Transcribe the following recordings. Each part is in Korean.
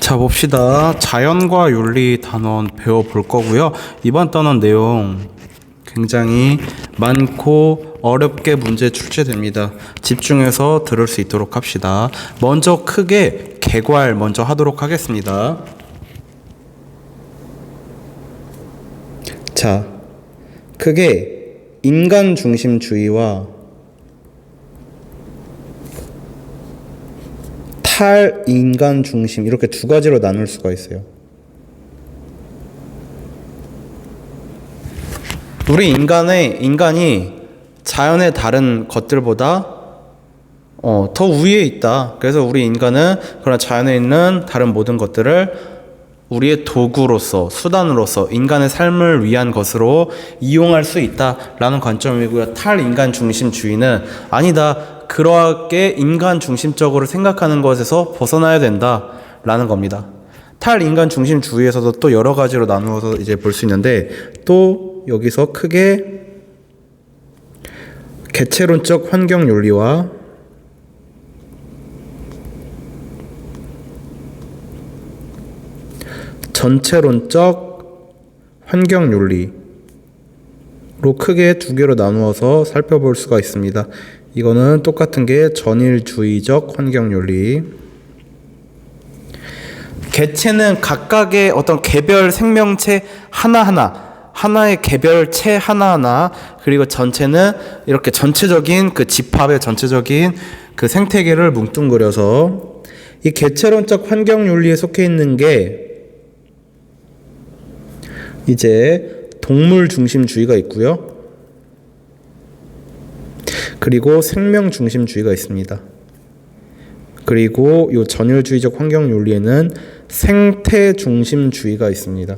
자, 봅시다. 자연과 윤리 단원 배워볼 거고요. 이번 단원 내용 굉장히 많고 어렵게 문제 출제됩니다. 집중해서 들을 수 있도록 합시다. 먼저 크게 개괄 먼저 하도록 하겠습니다. 자, 크게 인간 중심주의와 탈인간 중심, 이렇게 두 가지로 나눌 수가 있어요. 우리 인간이 자연의 다른 것들보다 더 위에 있다. 그래서 우리 인간은 그런 자연에 있는 다른 모든 것들을 우리의 도구로서, 수단으로서 인간의 삶을 위한 것으로 이용할 수 있다라는 관점이고요. 탈인간 중심주의는 아니다. 그러하게 인간 중심적으로 생각하는 것에서 벗어나야 된다라는 겁니다. 탈인간 중심주의에서도 또 여러 가지로 나누어서 이제 볼 수 있는데, 또 여기서 크게 개체론적 환경윤리와 전체론적 환경윤리로 크게 두 개로 나누어서 살펴볼 수가 있습니다. 이거는 똑같은 게 전일주의적 환경윤리. 개체는 각각의 어떤 개별 생명체 하나의 개별체 하나하나, 그리고 전체는 이렇게 전체적인 그 집합의 전체적인 그 생태계를 뭉뚱그려서, 이 개체론적 환경윤리에 속해 있는 게 이제 동물 중심주의가 있고요. 그리고 생명 중심주의가 있습니다. 그리고 이 전율주의적 환경윤리에는 생태 중심주의가 있습니다.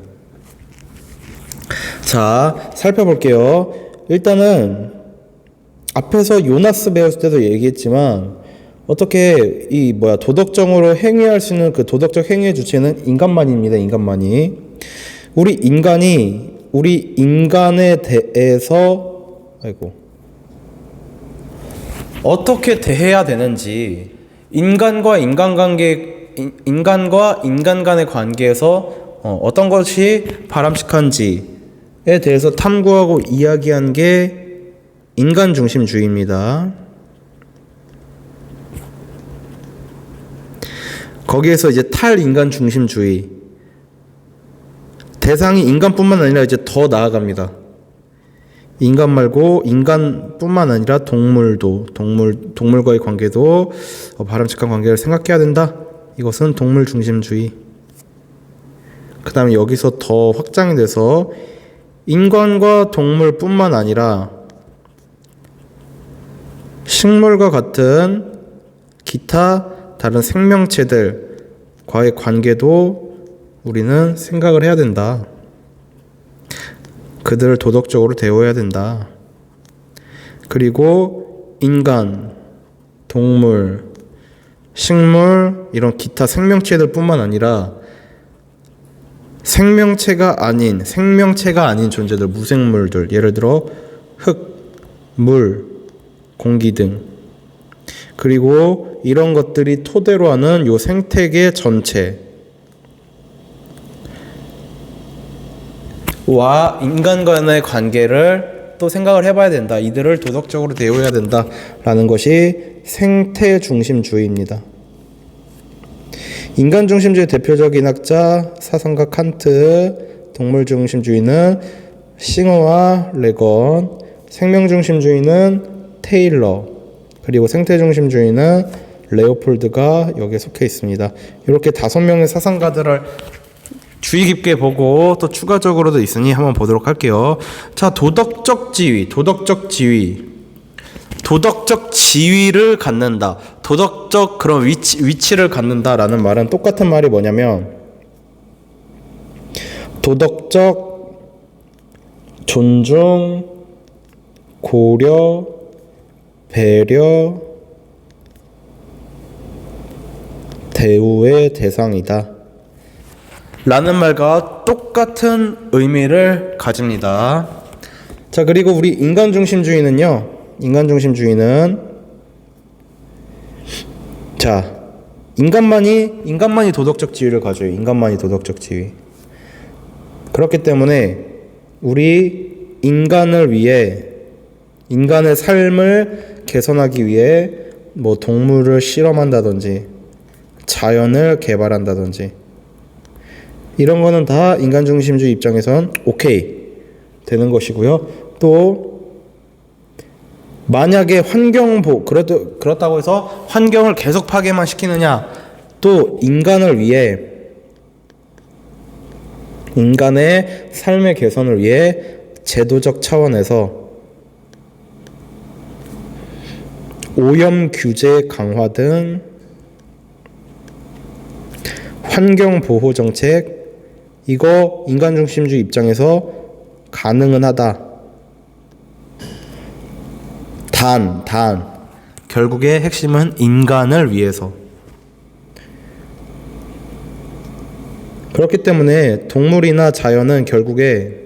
자, 살펴볼게요. 일단은 앞에서 요나스 배웠을 때도 얘기했지만, 어떻게 도덕적으로 행위할 수 있는 그 도덕적 행위의 주체는 인간만입니다. 인간만이. 우리 인간에 대해서 어떻게 대해야 되는지, 인간과 인간 간의 관계에서 어떤 것이 바람직한지에 대해서 탐구하고 이야기한 게 인간 중심주의입니다. 거기에서 이제 탈인간 중심주의, 대상이 인간뿐만 아니라 이제 더 나아갑니다. 인간 말고 인간뿐만 아니라 동물과의 관계도 바람직한 관계를 생각해야 된다. 이것은 동물 중심주의. 그 다음에 여기서 더 확장이 돼서 인간과 동물뿐만 아니라 식물과 같은 기타 다른 생명체들과의 관계도 우리는 생각을 해야 된다. 그들을 도덕적으로 대우해야 된다. 그리고 인간, 동물, 식물, 이런 기타 생명체들 뿐만 아니라 생명체가 아닌 존재들, 무생물들, 예를 들어 흙, 물, 공기 등, 그리고 이런 것들이 토대로 하는 요 생태계 전체 와 인간 간의 관계를 또 생각을 해봐야 된다. 이들을 도덕적으로 대우해야 된다라는 것이 생태 중심주의입니다. 인간 중심주의 대표적인 학자 사상가 칸트, 동물 중심주의는 싱어와 레건, 생명 중심주의는 테일러, 그리고 생태 중심주의는 레오폴드가 여기에 속해 있습니다. 이렇게 5명의 사상가들을 주의 깊게 보고 또 추가적으로도 있으니 한번 보도록 할게요. 자, 도덕적 지위를 갖는다. 도덕적 그런 위치를 갖는다라는 말은 똑같은 말이 뭐냐면, 도덕적 존중, 고려, 배려, 대우의 대상이다 라는 말과 똑같은 의미를 가집니다. 자, 그리고 우리 인간 중심주의는 인간만이 도덕적 지위를 가져요. 인간만이 도덕적 지위. 그렇기 때문에 우리 인간을 위해, 인간의 삶을 개선하기 위해 뭐 동물을 실험한다든지 자연을 개발한다든지 이런 거는 다 인간 중심주의 입장에선 오케이 되는 것이고요. 또 만약에 그렇다고 해서 환경을 계속 파괴만 시키느냐, 또 인간을 위해, 인간의 삶의 개선을 위해 제도적 차원에서 오염 규제 강화 등 환경 보호 정책, 이거 인간 중심주의 입장에서 가능은 하다. 단 결국에 핵심은 인간을 위해서. 그렇기 때문에 동물이나 자연은 결국에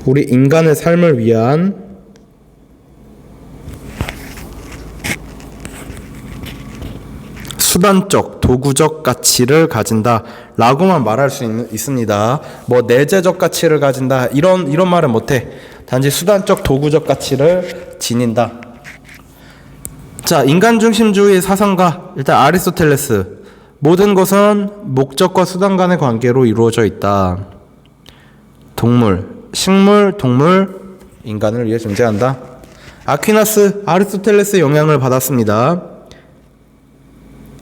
우리 인간의 삶을 위한 수단적, 도구적 가치를 가진다 라고만 말할 수 있습니다. 뭐 내재적 가치를 가진다 이런 말은 못해. 단지 수단적, 도구적 가치를 지닌다. 자, 인간중심주의 사상가, 일단 아리스토텔레스. 모든 것은 목적과 수단 간의 관계로 이루어져 있다. 동물, 식물, 동물, 인간을 위해 존재한다. 아퀴나스, 아리스토텔레스의 영향을 받았습니다.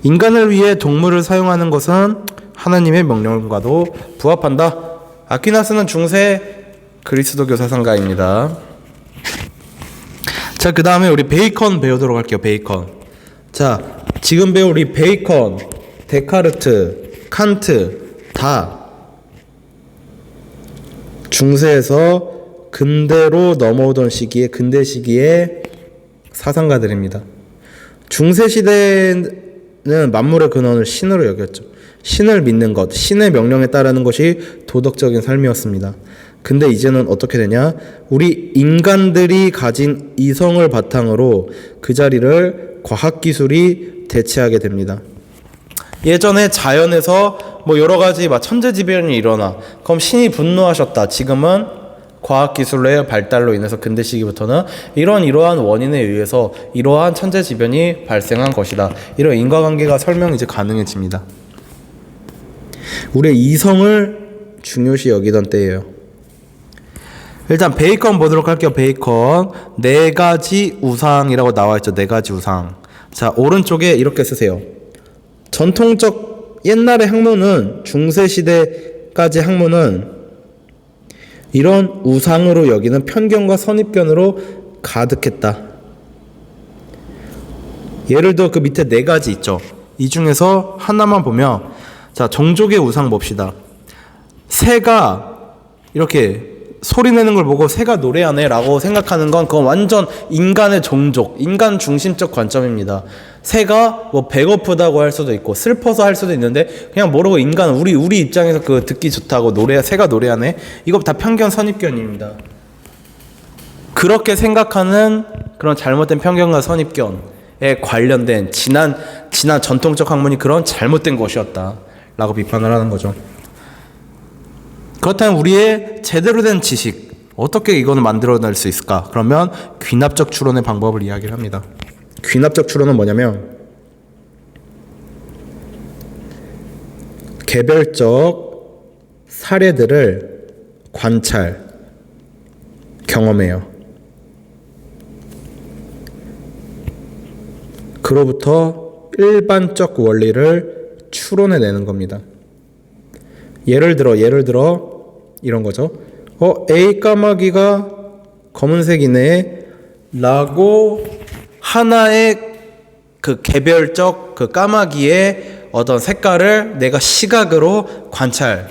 인간을 위해 동물을 사용하는 것은 하나님의 명령과도 부합한다. 아퀴나스는 중세 그리스도교 사상가입니다. 자, 그 다음에 우리 베이컨 배우도록 할게요. 베이컨. 자, 지금 배울 우리 베이컨, 데카르트, 칸트 다 중세에서 근대로 넘어오던 시기에, 근대 시기의 사상가들입니다. 중세 시대는 만물의 근원을 신으로 여겼죠. 신을 믿는 것, 신의 명령에 따르는 것이 도덕적인 삶이었습니다. 근데 이제는 어떻게 되냐? 우리 인간들이 가진 이성을 바탕으로 그 자리를 과학기술이 대체하게 됩니다. 예전에 자연에서 뭐 여러 가지 막 천재지변이 일어나, 그럼 신이 분노하셨다. 지금은 과학기술의 발달로 인해서 근대 시기부터는 이러한 원인에 의해서 이러한 천재지변이 발생한 것이다. 이런 인과관계가 설명이 이제 가능해집니다. 우리의 이성을 중요시 여기던 때예요. 일단 베이컨 보도록 할게요. 베이컨 네 가지 우상이라고 나와있죠. 네 가지 우상. 자, 오른쪽에 이렇게 쓰세요. 전통적 옛날의 학문은, 중세시대까지 학문은 이런 우상으로 여기는 편견과 선입견으로 가득했다. 예를 들어 그 밑에 네 가지 있죠. 이 중에서 하나만 보면, 자, 종족의 우상 봅시다. 새가 이렇게 소리 내는 걸 보고 새가 노래하네 라고 생각하는 건 그건 완전 인간의 종족, 인간 중심적 관점입니다. 새가 뭐 배고프다고 할 수도 있고 슬퍼서 할 수도 있는데 그냥 모르고 인간, 우리 입장에서 그 듣기 좋다고 새가 노래하네, 이거 다 편견 선입견입니다. 그렇게 생각하는 그런 잘못된 편견과 선입견에 관련된 지난 전통적 학문이 그런 잘못된 것이었다 라고 비판을 하는 거죠. 그렇다면 우리의 제대로 된 지식, 어떻게 이거는 만들어낼 수 있을까? 그러면 귀납적 추론의 방법을 이야기를 합니다. 귀납적 추론은 뭐냐면 개별적 사례들을 관찰, 경험해요. 그로부터 일반적 원리를 추론해내는 겁니다. 예를 들어 이런 거죠. A 까마귀가 검은색이네 라고 하나의 그 개별적 그 까마귀의 어떤 색깔을 내가 시각으로 관찰,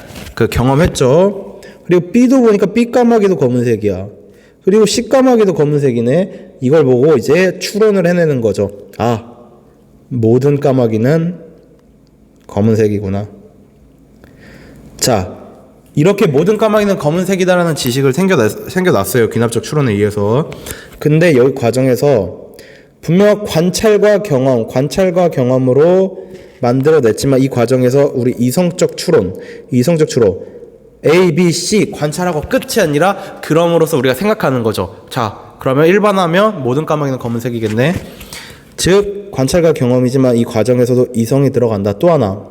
경험했죠. 그리고 B도 보니까 B 까마귀도 검은색이야. 그리고 C 까마귀도 검은색이네. 이걸 보고 이제 추론을 해내는 거죠. 아, 모든 까마귀는 검은색이구나. 자, 이렇게 모든 까마귀는 검은색이다라는 지식을 생겨났어요. 귀납적 추론에 의해서. 근데 여기 과정에서 분명 관찰과 경험으로 만들어냈지만 이 과정에서 우리 이성적 추론 A, B, C 관찰하고 끝이 아니라 그럼으로써 우리가 생각하는 거죠. 자, 그러면 일반화하면 모든 까마귀는 검은색이겠네. 즉 관찰과 경험이지만 이 과정에서도 이성이 들어간다. 또 하나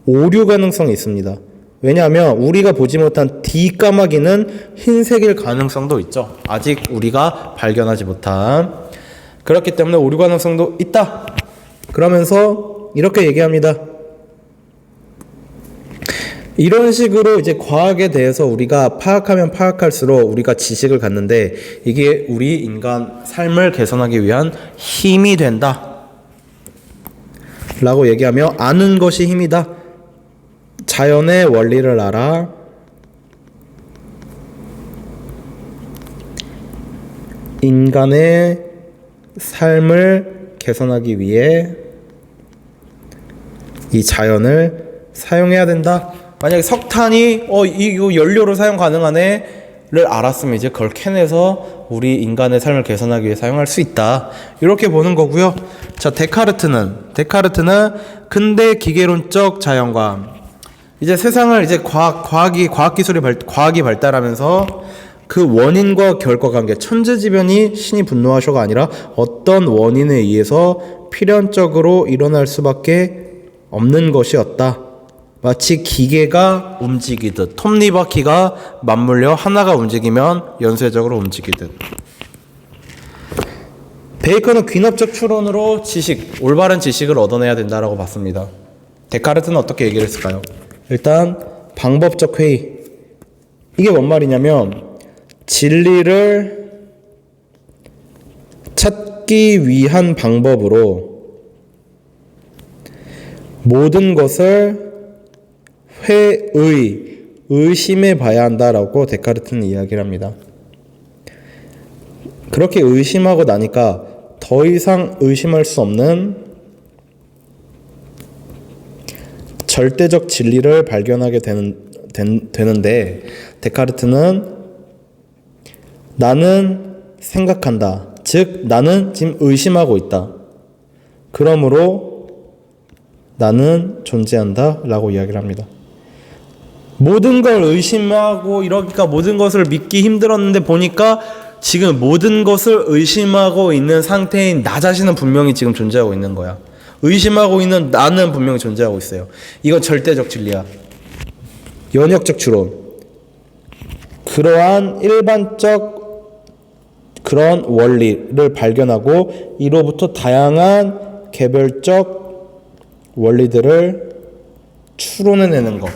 오류 가능성이 있습니다. 왜냐하면 우리가 보지 못한 D 까마귀는 흰색일 가능성도 있죠. 아직 우리가 발견하지 못한. 그렇기 때문에 오류 가능성도 있다. 그러면서 이렇게 얘기합니다. 이런 식으로 이제 과학에 대해서 우리가 파악하면 파악할수록 우리가 지식을 갖는데 이게 우리 인간 삶을 개선하기 위한 힘이 된다 라고 얘기하며 아는 것이 힘이다. 자연의 원리를 알아 인간의 삶을 개선하기 위해 이 자연을 사용해야 된다. 만약에 석탄이 이거 연료로 사용 가능하네를 알았으면 이제 그걸 캐내서 우리 인간의 삶을 개선하기 위해 사용할 수 있다. 이렇게 보는 거고요. 자, 데카르트는 근대 기계론적 자연관. 이제 세상을 이제 과학이 발달하면서 그 원인과 결과 관계, 천재지변이 신이 분노하셔가 아니라 어떤 원인에 의해서 필연적으로 일어날 수밖에 없는 것이었다. 마치 기계가 움직이듯 톱니바퀴가 맞물려 하나가 움직이면 연쇄적으로 움직이듯. 베이컨은 귀납적 추론으로 올바른 지식을 얻어내야 된다라고 봤습니다. 데카르트는 어떻게 얘기를 했을까요? 일단 방법적 회의. 이게 뭔 말이냐면 진리를 찾기 위한 방법으로 모든 것을 의심해 봐야 한다라고 데카르트는 이야기를 합니다. 그렇게 의심하고 나니까 더 이상 의심할 수 없는 절대적 진리를 발견하게 되는데 데카르트는 나는 생각한다. 즉 나는 지금 의심하고 있다. 그러므로 나는 존재한다 라고 이야기를 합니다. 모든 걸 의심하고 이러니까 모든 것을 믿기 힘들었는데 보니까 지금 모든 것을 의심하고 있는 상태인 나 자신은 분명히 지금 존재하고 있는 거야. 의심하고 있는 나는 분명히 존재하고 있어요. 이건 절대적 진리야. 연역적 추론. 그러한 일반적 그런 원리를 발견하고 이로부터 다양한 개별적 원리들을 추론해내는 것.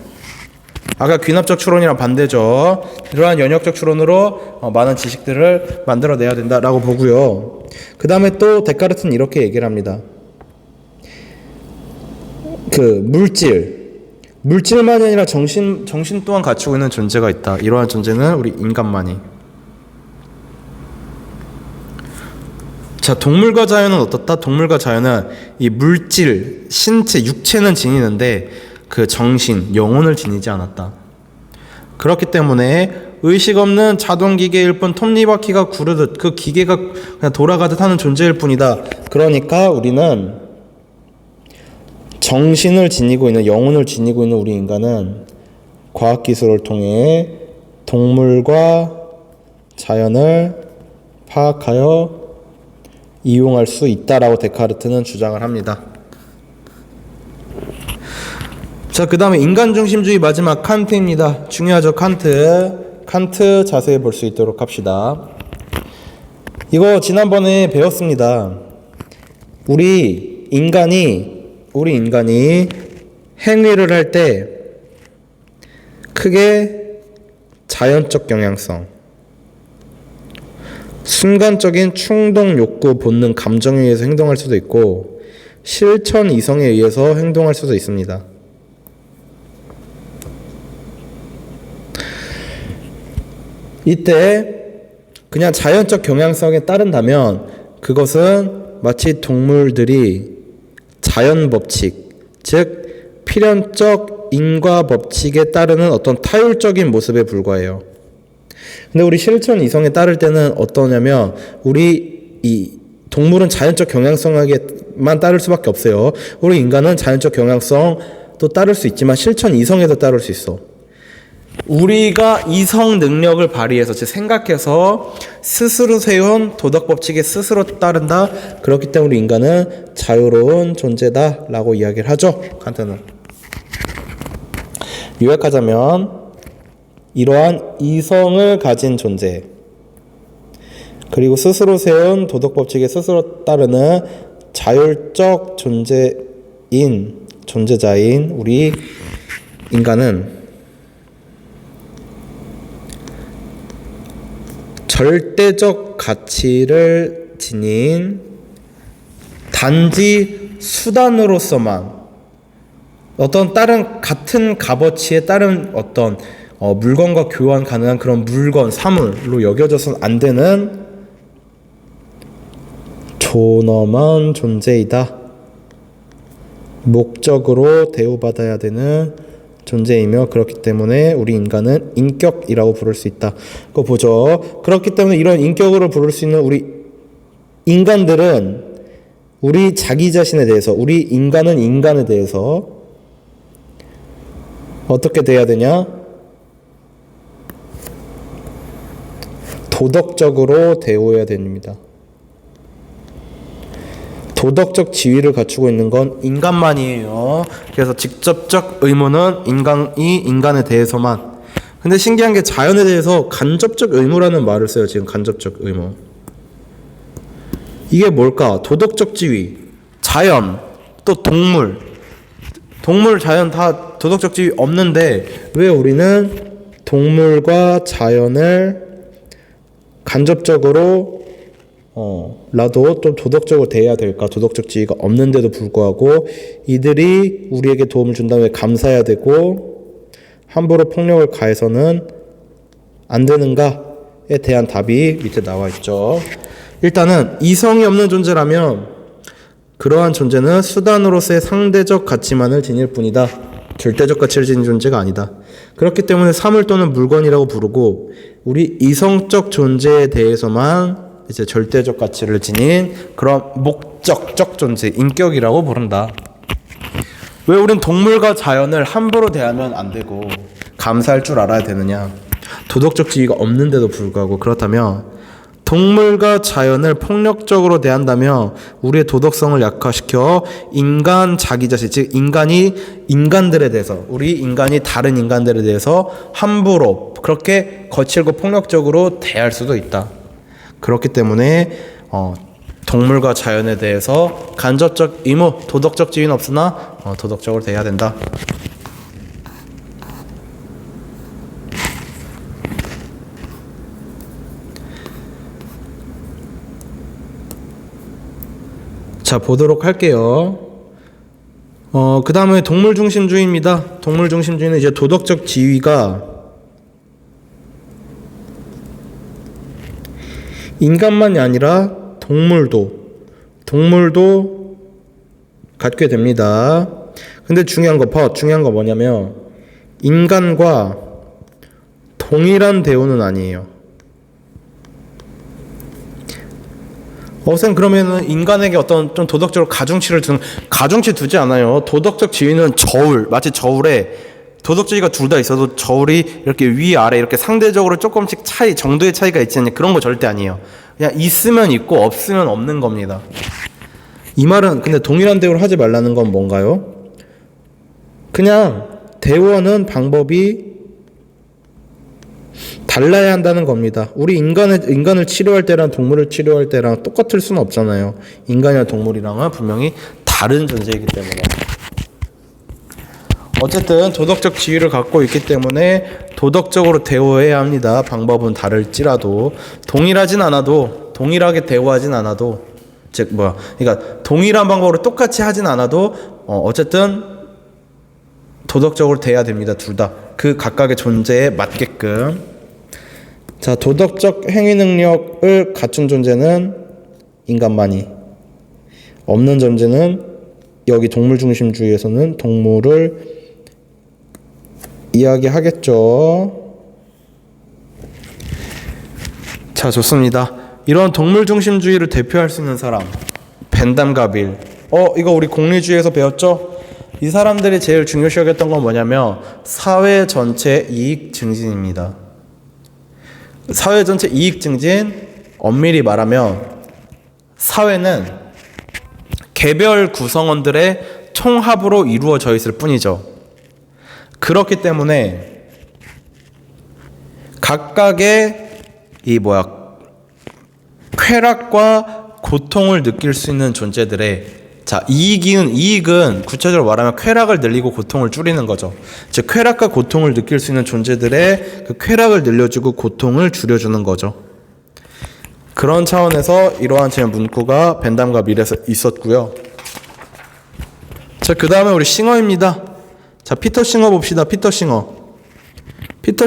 아까 귀납적 추론이랑 반대죠. 이러한 연역적 추론으로 많은 지식들을 만들어내야 된다라고 보고요. 그 다음에 또 데카르트는 이렇게 얘기를 합니다. 물질만이 아니라 정신 또한 갖추고 있는 존재가 있다. 이러한 존재는 우리 인간만이. 자, 동물과 자연은 어떻다? 동물과 자연은 이 물질, 신체, 육체는 지니는데 그 정신, 영혼을 지니지 않았다. 그렇기 때문에 의식 없는 자동기계일 뿐 톱니바퀴가 구르듯 그 기계가 그냥 돌아가듯 하는 존재일 뿐이다. 그러니까 우리는 정신을 지니고 있는, 영혼을 지니고 있는 우리 인간은 과학기술을 통해 동물과 자연을 파악하여 이용할 수 있다라고 데카르트는 주장을 합니다. 자, 그 다음에 인간중심주의 마지막 칸트입니다. 중요하죠. 칸트 자세히 볼 수 있도록 합시다. 이거 지난번에 배웠습니다. 우리 인간이 행위를 할 때 크게 자연적 경향성, 순간적인 충동, 욕구, 본능, 감정에 의해서 행동할 수도 있고 실천, 이성에 의해서 행동할 수도 있습니다. 이때 그냥 자연적 경향성에 따른다면 그것은 마치 동물들이 자연 법칙, 즉 필연적 인과 법칙에 따르는 어떤 타율적인 모습에 불과해요. 근데 우리 실천 이성에 따를 때는 어떠냐면 우리 이 동물은 자연적 경향성에만 따를 수밖에 없어요. 우리 인간은 자연적 경향성도 따를 수 있지만 실천 이성에도 따를 수 있어. 우리가 이성 능력을 발휘해서 즉 생각해서 스스로 세운 도덕 법칙에 스스로 따른다. 그렇기 때문에 인간은 자유로운 존재다라고 이야기를 하죠. 칸트는. 요약하자면 이러한 이성을 가진 존재 그리고 스스로 세운 도덕 법칙에 스스로 따르는 자율적 존재자인 우리 인간은 절대적 가치를 지닌 단지 수단으로서만 어떤 다른 같은 값어치에 따른 어떤 물건과 교환 가능한 그런 물건, 사물로 여겨져서는 안 되는 존엄한 존재이다. 목적으로 대우받아야 되는 존재이며 그렇기 때문에 우리 인간은 인격이라고 부를 수 있다. 그거 보죠. 그렇기 때문에 이런 인격으로 부를 수 있는 우리 인간들은 우리 자기 자신에 대해서 우리 인간은 인간에 대해서 어떻게 돼야 되냐? 도덕적으로 대우해야 됩니다. 도덕적 지위를 갖추고 있는 건 인간만이에요. 그래서 직접적 의무는 인간이 인간에 대해서만. 근데 신기한 게 자연에 대해서 간접적 의무라는 말을 써요. 지금 간접적 의무. 이게 뭘까? 도덕적 지위, 자연, 또 동물, 자연 다 도덕적 지위 없는데 왜 우리는 동물과 자연을 간접적으로 라도 좀 도덕적으로 대해야 될까? 도덕적 지위가 없는데도 불구하고 이들이 우리에게 도움을 준다면 감사해야 되고 함부로 폭력을 가해서는 안 되는가에 대한 답이 밑에 나와 있죠. 일단은 이성이 없는 존재라면 그러한 존재는 수단으로서의 상대적 가치만을 지닐 뿐이다. 절대적 가치를 지닌 존재가 아니다. 그렇기 때문에 사물 또는 물건이라고 부르고 우리 이성적 존재에 대해서만 이제 절대적 가치를 지닌 그런 목적적 존재, 인격이라고 부른다. 왜 우린 동물과 자연을 함부로 대하면 안 되고 감사할 줄 알아야 되느냐? 도덕적 지위가 없는데도 불구하고 그렇다면 동물과 자연을 폭력적으로 대한다면 우리의 도덕성을 약화시켜 인간 자기 자신, 즉 인간들에 대해서 우리 인간이 다른 인간들에 대해서 함부로 그렇게 거칠고 폭력적으로 대할 수도 있다. 그렇기 때문에 동물과 자연에 대해서 간접적 의무, 도덕적 지위는 없으나 도덕적으로 대해야 된다. 자, 보도록 할게요. 그 다음에 동물중심주의입니다. 동물중심주의는 이제 도덕적 지위가 인간만이 아니라 동물도 갖게 됩니다. 근데 중요한 거 뭐냐면 인간과 동일한 대우는 아니에요. 쌤 그러면은 인간에게 어떤 좀 도덕적으로 가중치 두지 않아요. 도덕적 지위는 마치 저울에 도덕 지위가 둘 다 있어도 저울이 이렇게 위아래 이렇게 상대적으로 조금씩 정도의 차이가 있지 않냐, 그런 거 절대 아니에요. 그냥 있으면 있고 없으면 없는 겁니다. 이 말은 근데 동일한 대우를 하지 말라는 건 뭔가요? 그냥 대우하는 방법이 달라야 한다는 겁니다. 우리 인간을 치료할 때랑 동물을 치료할 때랑 똑같을 수는 없잖아요. 인간이나 동물이랑은 분명히 다른 존재이기 때문에. 어쨌든 도덕적 지위를 갖고 있기 때문에 도덕적으로 대우해야 합니다. 방법은 다를지라도 동일하게 대우하진 않아도 그러니까 동일한 방법으로 똑같이 하진 않아도 어쨌든 도덕적으로 대해야 됩니다. 둘 다 그 각각의 존재에 맞게끔. 자, 도덕적 행위 능력을 갖춘 존재는 인간만이, 없는 존재는 여기 동물중심주의에서는 동물을 이야기하겠죠. 자, 좋습니다. 이런 동물 중심주의를 대표할 수 있는 사람, 벤담과 밀. 이거 우리 공리주의에서 배웠죠? 이 사람들이 제일 중요시 여겼던 건 뭐냐면 사회 전체 이익 증진입니다. 사회 전체 이익 증진, 엄밀히 말하면 사회는 개별 구성원들의 총합으로 이루어져 있을 뿐이죠. 그렇기 때문에 각각의 쾌락과 고통을 느낄 수 있는 존재들의 이익은 구체적으로 말하면 쾌락을 늘리고 고통을 줄이는 거죠. 즉 쾌락과 고통을 느낄 수 있는 존재들의 그 쾌락을 늘려주고 고통을 줄여주는 거죠. 그런 차원에서 이러한 제 문구가 벤담과 밀에서 있었고요. 자, 그 다음에 우리 싱어입니다. 자, 피터 싱어 봅시다. 피터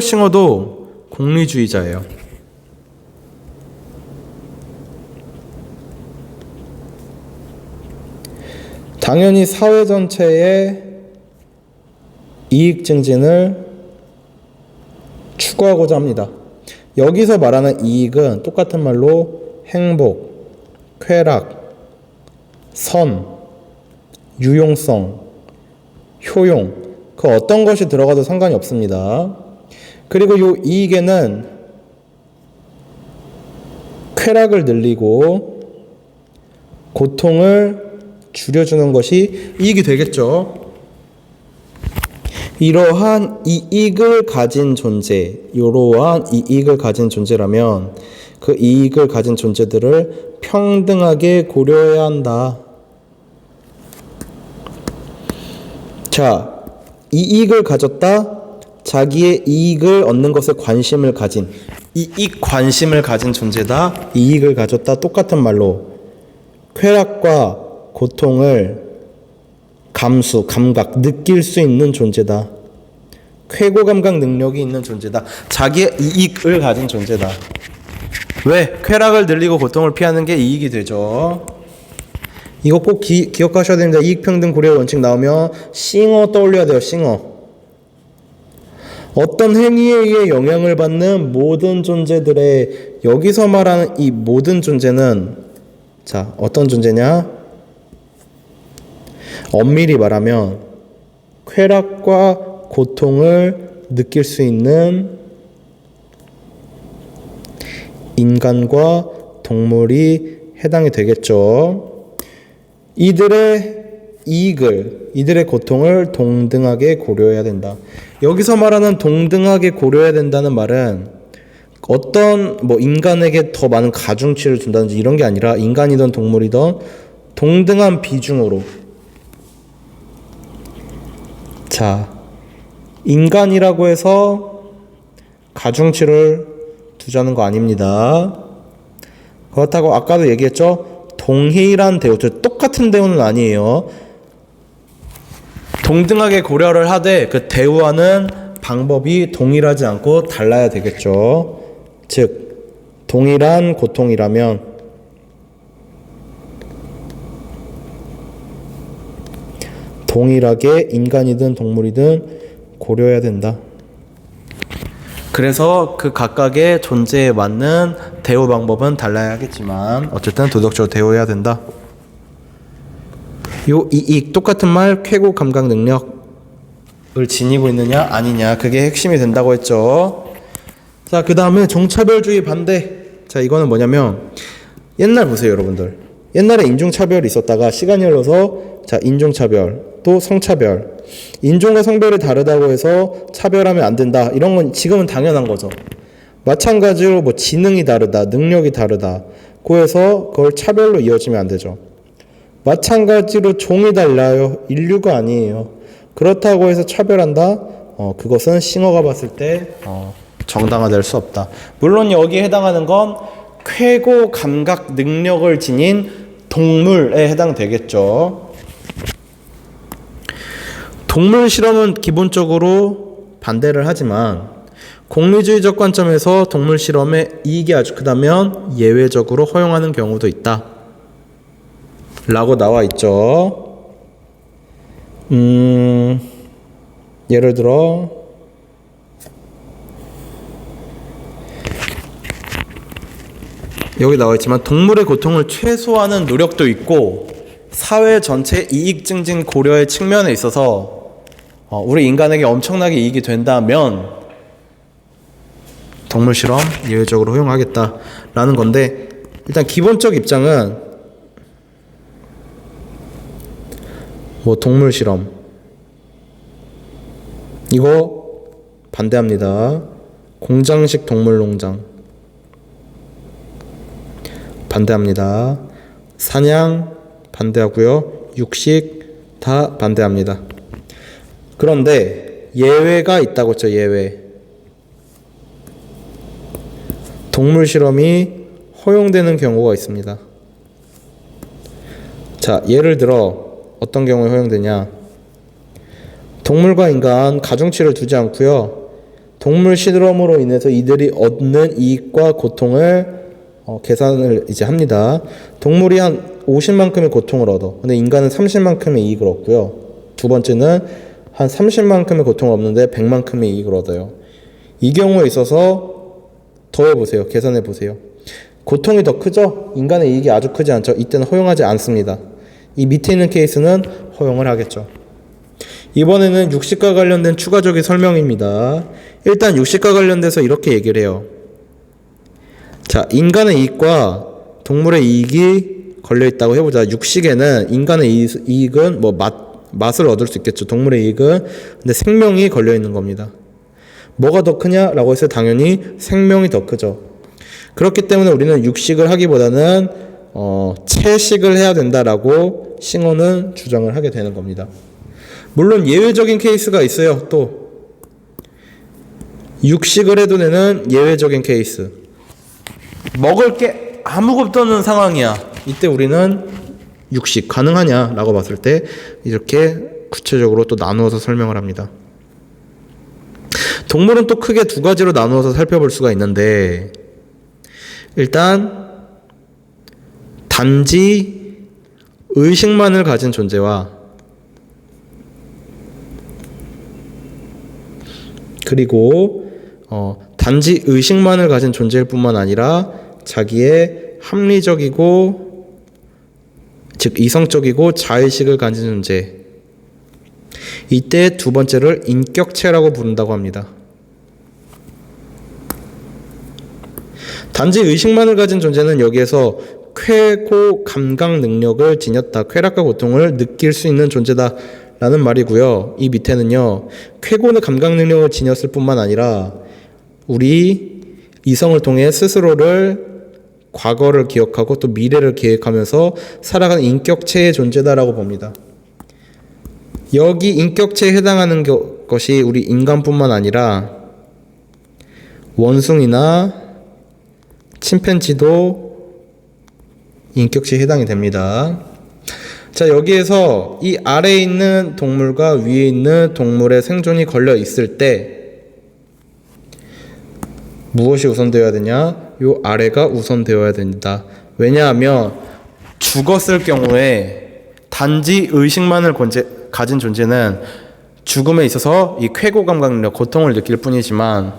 싱어도 공리주의자예요. 당연히 사회 전체의 이익 증진을 추구하고자 합니다. 여기서 말하는 이익은 똑같은 말로 행복, 쾌락, 선, 유용성, 효용, 그 어떤 것이 들어가도 상관이 없습니다. 그리고 이 이익에는 쾌락을 늘리고 고통을 줄여주는 것이 이익이 되겠죠. 이러한 이익을 가진 존재라면 그 이익을 가진 존재들을 평등하게 고려해야 한다. 자, 이익을 가졌다. 자기의 이익을 얻는 것에 관심을 가진 관심을 가진 존재다. 이익을 가졌다. 똑같은 말로 쾌락과 고통을 감각, 느낄 수 있는 존재다. 쾌고 감각 능력이 있는 존재다. 자기의 이익을 가진 존재다. 왜? 쾌락을 늘리고 고통을 피하는 게 이익이 되죠. 이거 꼭 기억하셔야 됩니다. 이익평등 고려 원칙 나오면 싱어 떠올려야 돼요. 싱어. 어떤 행위에 의해 영향을 받는 모든 존재들의, 여기서 말하는 이 모든 존재는 어떤 존재냐? 엄밀히 말하면 쾌락과 고통을 느낄 수 있는 인간과 동물이 해당이 되겠죠. 이들의 고통을 동등하게 고려해야 된다. 여기서 말하는 동등하게 고려해야 된다는 말은 어떤 인간에게 더 많은 가중치를 준다든지 이런 게 아니라 인간이든 동물이든 동등한 비중으로. 인간이라고 해서 가중치를 두자는 거 아닙니다. 그렇다고 아까도 얘기했죠. 동일한 대우, 똑같은 대우는 아니에요. 동등하게 고려를 하되 그 대우하는 방법이 동일하지 않고 달라야 되겠죠. 즉 동일한 고통이라면 동일하게 인간이든 동물이든 고려해야 된다. 그래서 그 각각의 존재에 맞는 대우 방법은 달라야겠지만 어쨌든 도덕적으로 대우해야 된다. 요 이익, 똑같은 말, 쾌고 감각 능력을 지니고 있느냐 아니냐, 그게 핵심이 된다고 했죠. 자, 그 다음에 종차별주의 반대. 자, 이거는 뭐냐면 옛날 보세요, 여러분들. 옛날에 인종차별이 있었다가 시간이 흘러서 인종차별, 또 성차별, 인종과 성별이 다르다고 해서 차별하면 안 된다. 이런 건 지금은 당연한 거죠. 마찬가지로 지능이 다르다, 능력이 다르다, 그래서 그걸 차별로 이어지면 안 되죠. 마찬가지로 종이 달라요. 인류가 아니에요. 그렇다고 해서 차별한다? 그것은 싱어가 봤을 때 정당화될 수 없다. 물론 여기에 해당하는 건 쾌고 감각 능력을 지닌 동물에 해당되겠죠. 동물 실험은 기본적으로 반대를 하지만 공리주의적 관점에서 동물 실험에 이익이 아주 크다면 예외적으로 허용하는 경우도 있다 라고 나와 있죠. 예를 들어 여기 나와 있지만 동물의 고통을 최소화하는 노력도 있고 사회 전체 이익 증진 고려의 측면에 있어서 우리 인간에게 엄청나게 이익이 된다면 동물 실험 예외적으로 허용하겠다라는 건데, 일단 기본적 입장은 뭐 동물 실험 이거 반대합니다. 공장식 동물 농장 반대합니다. 사냥 반대하고요. 육식 다 반대합니다. 그런데 예외가 있다고 했죠. 예외. 동물 실험이 허용되는 경우가 있습니다. 자, 예를 들어 어떤 경우에 허용되냐? 동물과 인간 가중치를 두지 않고요. 동물 실험으로 인해서 이들이 얻는 이익과 고통을 계산을 이제 합니다. 동물이 한 50만큼의 고통을 얻어. 근데 인간은 30만큼의 이익을 얻고요. 두 번째는 한 30만큼의 고통을 얻는데 100만큼의 이익을 얻어요. 이 경우에 있어서 더해보세요. 계산해보세요. 고통이 더 크죠? 인간의 이익이 아주 크지 않죠? 이때는 허용하지 않습니다. 이 밑에 있는 케이스는 허용을 하겠죠. 이번에는 육식과 관련된 추가적인 설명입니다. 일단 육식과 관련돼서 이렇게 얘기를 해요. 자, 인간의 이익과 동물의 이익이 걸려있다고 해보자. 육식에는 인간의 이익은 뭐 맛을 얻을 수 있겠죠. 동물의 이익은. 근데 생명이 걸려있는 겁니다. 뭐가 더 크냐라고 해서 당연히 생명이 더 크죠. 그렇기 때문에 우리는 육식을 하기보다는 채식을 해야 된다라고 싱어는 주장을 하게 되는 겁니다. 물론 예외적인 케이스가 있어요. 또 육식을 해도 되는 예외적인 케이스. 먹을 게 아무것도 없는 상황이야. 이때 우리는 육식 가능하냐라고 봤을 때 이렇게 구체적으로 또 나누어서 설명을 합니다. 동물은 또 크게 두 가지로 나누어서 살펴볼 수가 있는데, 일단 단지 의식만을 가진 존재와 그리고 단지 의식만을 가진 존재일 뿐만 아니라 자기의 합리적이고 즉 이성적이고 자의식을 가진 존재, 이때 두 번째를 인격체라고 부른다고 합니다. 단지 의식만을 가진 존재는 여기에서 쾌고 감각 능력을 지녔다, 쾌락과 고통을 느낄 수 있는 존재다 라는 말이고요. 이 밑에는요, 쾌고는 감각 능력을 지녔을 뿐만 아니라 우리 이성을 통해 스스로를 과거를 기억하고 또 미래를 계획하면서 살아가는 인격체의 존재다라고 봅니다. 여기 인격체에 해당하는 것이 우리 인간뿐만 아니라 원숭이나 침팬지도 인격체에 해당이 됩니다. 자, 여기에서 이 아래에 있는 동물과 위에 있는 동물의 생존이 걸려 있을 때 무엇이 우선되어야 되냐? 요 아래가 우선되어야 된다. 왜냐하면 죽었을 경우에 단지 의식만을 가진 존재는 죽음에 있어서 이 쾌고 감각 능력, 고통을 느낄 뿐이지만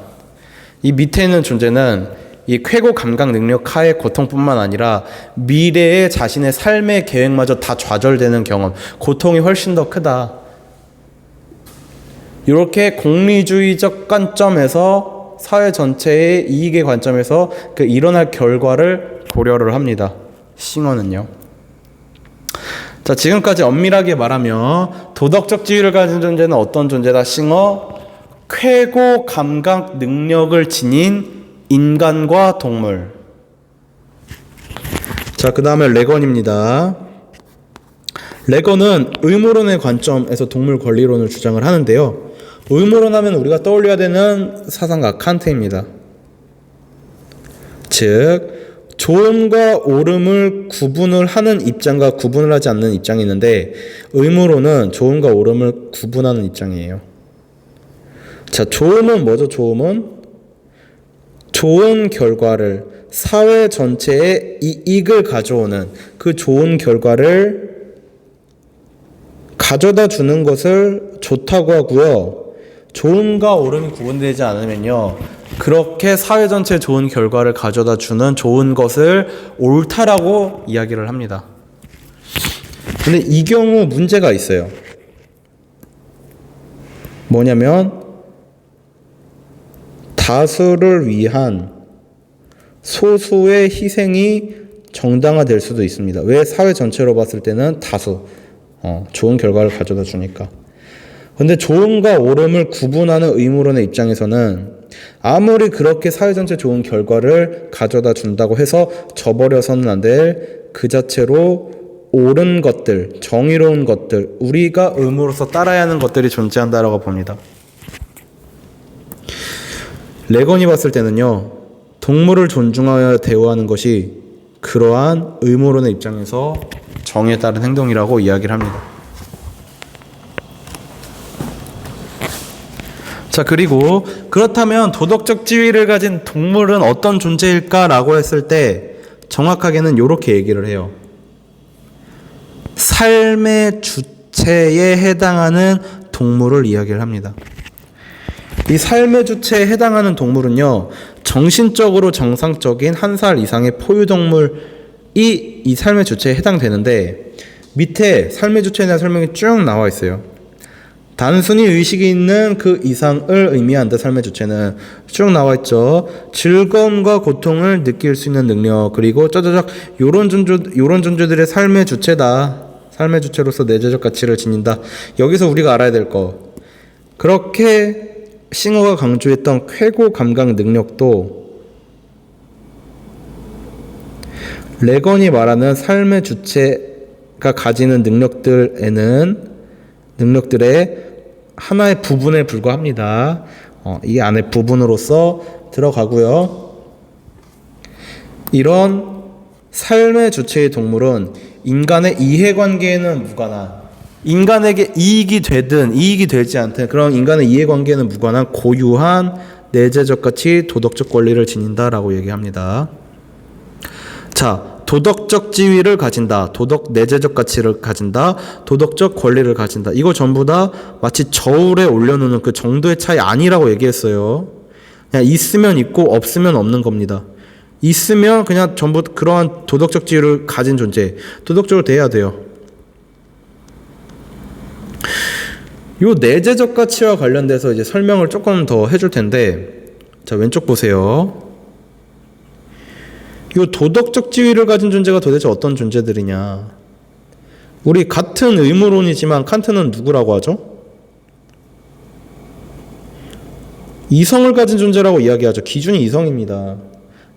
이 밑에 있는 존재는 이 쾌고 감각 능력 하의 고통뿐만 아니라 미래의 자신의 삶의 계획마저 다 좌절되는 경험, 고통이 훨씬 더 크다. 이렇게 공리주의적 관점에서 사회 전체의 이익의 관점에서 그 일어날 결과를 고려를 합니다. 싱어는요. 자, 지금까지 엄밀하게 말하면 도덕적 지위를 가진 존재는 어떤 존재다? 싱어, 쾌고 감각 능력을 지닌 인간과 동물. 자, 그 다음에 레건입니다. 레건은 의무론의 관점에서 동물 권리론을 주장을 하는데요. 의무론 하면 우리가 떠올려야 되는 사상가 칸트입니다. 즉 좋음과 옳음을 구분을 하는 입장과 구분을 하지 않는 입장이 있는데, 의무론은 좋음과 옳음을 구분하는 입장이에요. 자, 좋음은 뭐죠? 좋음은 좋은 결과를, 사회 전체에 이익을 가져오는 그 좋은 결과를 가져다 주는 것을 좋다고 하고요. 좋음과 옳음이 구분되지 않으면요, 그렇게 사회 전체에 좋은 결과를 가져다 주는 좋은 것을 옳다라고 이야기를 합니다. 근데 이 경우 문제가 있어요. 뭐냐면 다수를 위한 소수의 희생이 정당화될 수도 있습니다. 왜? 사회 전체로 봤을 때는 다수, 좋은 결과를 가져다 주니까. 근데 좋음과 옳음을 구분하는 의무론의 입장에서는 아무리 그렇게 사회 전체 좋은 결과를 가져다 준다고 해서 저버려서는 안 될 그 자체로 옳은 것들, 정의로운 것들, 우리가 의무로서 따라야 하는 것들이 존재한다라고 봅니다. 레건이 봤을 때는요, 동물을 존중하여 대우하는 것이 그러한 의무론의 입장에서 정의에 따른 행동이라고 이야기를 합니다. 자, 그리고 그렇다면 도덕적 지위를 가진 동물은 어떤 존재일까라고 했을 때 정확하게는 이렇게 얘기를 해요. 삶의 주체에 해당하는 동물을 이야기를 합니다. 이 삶의 주체에 해당하는 동물은요, 정신적으로 정상적인 1살 이상의 포유동물이 이 삶의 주체에 해당되는데, 밑에 삶의 주체에 대한 설명이 쭉 나와 있어요. 단순히 의식이 있는 그 이상을 의미한다. 삶의 주체는 쭉 나와 있죠. 즐거움과 고통을 느낄 수 있는 능력, 그리고 쪼쪼쪼 요런 존재들의 삶의 주체다. 삶의 주체로서 내재적 가치를 지닌다. 여기서 우리가 알아야 될 거, 그렇게 싱어가 강조했던 쾌고 감각 능력도 레건이 말하는 삶의 주체가 가지는 능력들의 하나의 부분에 불과합니다. 이 안에 부분으로서 들어가고요. 이런 삶의 주체의 동물은 인간의 이해관계에는 무관한, 인간에게 이익이 되든 이익이 되지 않든 그런 인간의 이해관계에는 무관한 고유한 내재적 가치, 도덕적 권리를 지닌다라고 얘기합니다. 자, 도덕적 지위를 가진다, 내재적 가치를 가진다, 도덕적 권리를 가진다. 이거 전부 다 마치 저울에 올려놓는 그 정도의 차이 아니라고 얘기했어요. 그냥 있으면 있고 없으면 없는 겁니다. 있으면 그냥 전부 그러한 도덕적 지위를 가진 존재, 도덕적으로 돼야 돼요. 요 내재적 가치와 관련돼서 이제 설명을 조금 더 해줄 텐데, 자, 왼쪽 보세요. 이 도덕적 지위를 가진 존재가 도대체 어떤 존재들이냐. 우리 같은 의무론이지만 칸트는 누구라고 하죠? 이성을 가진 존재라고 이야기하죠. 기준이 이성입니다.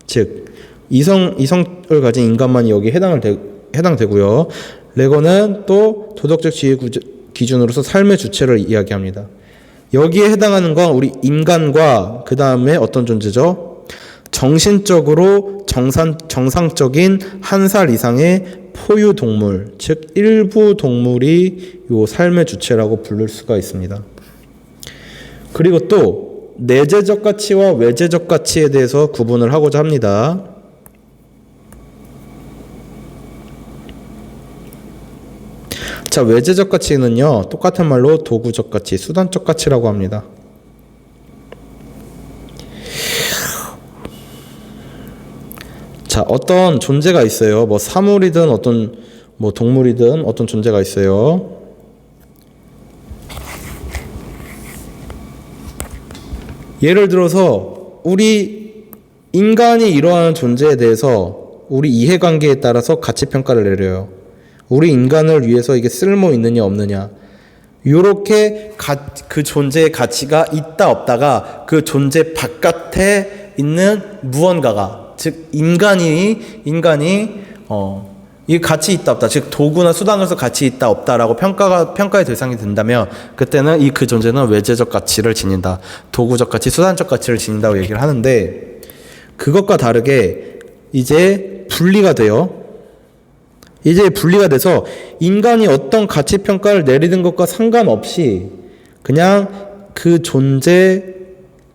즉 이성을 가진 인간만이 여기 해당되고요. 레건은 또 도덕적 지위 기준으로서 삶의 주체를 이야기합니다. 여기에 해당하는 건 우리 인간과 그 다음에 어떤 존재죠? 정신적으로 정상적인 1살 이상의 포유 동물, 즉 일부 동물이 요 삶의 주체라고 부를 수가 있습니다. 그리고 또 내재적 가치와 외재적 가치에 대해서 구분을 하고자 합니다. 자, 외재적 가치는요, 똑같은 말로 도구적 가치, 수단적 가치라고 합니다. 자, 어떤 존재가 있어요. 뭐 사물이든 어떤 뭐 동물이든 어떤 존재가 있어요. 예를 들어서 우리 인간이 이러한 존재에 대해서 우리 이해관계에 따라서 가치평가를 내려요. 우리 인간을 위해서 이게 쓸모 있느냐 없느냐, 요렇게 그 존재의 가치가 있다 없다가 그 존재 바깥에 있는 무언가가, 즉 인간이 이 가치 있다 없다, 즉 도구나 수단으로서 가치 있다 없다라고 평가의 대상이 된다면 그때는 그 존재는 외재적 가치를 지닌다, 도구적 가치, 수단적 가치를 지닌다고 얘기를 하는데, 그것과 다르게 이제 분리가 돼요. 이제 분리가 돼서 인간이 어떤 가치 평가를 내리는 것과 상관없이 그냥 그 존재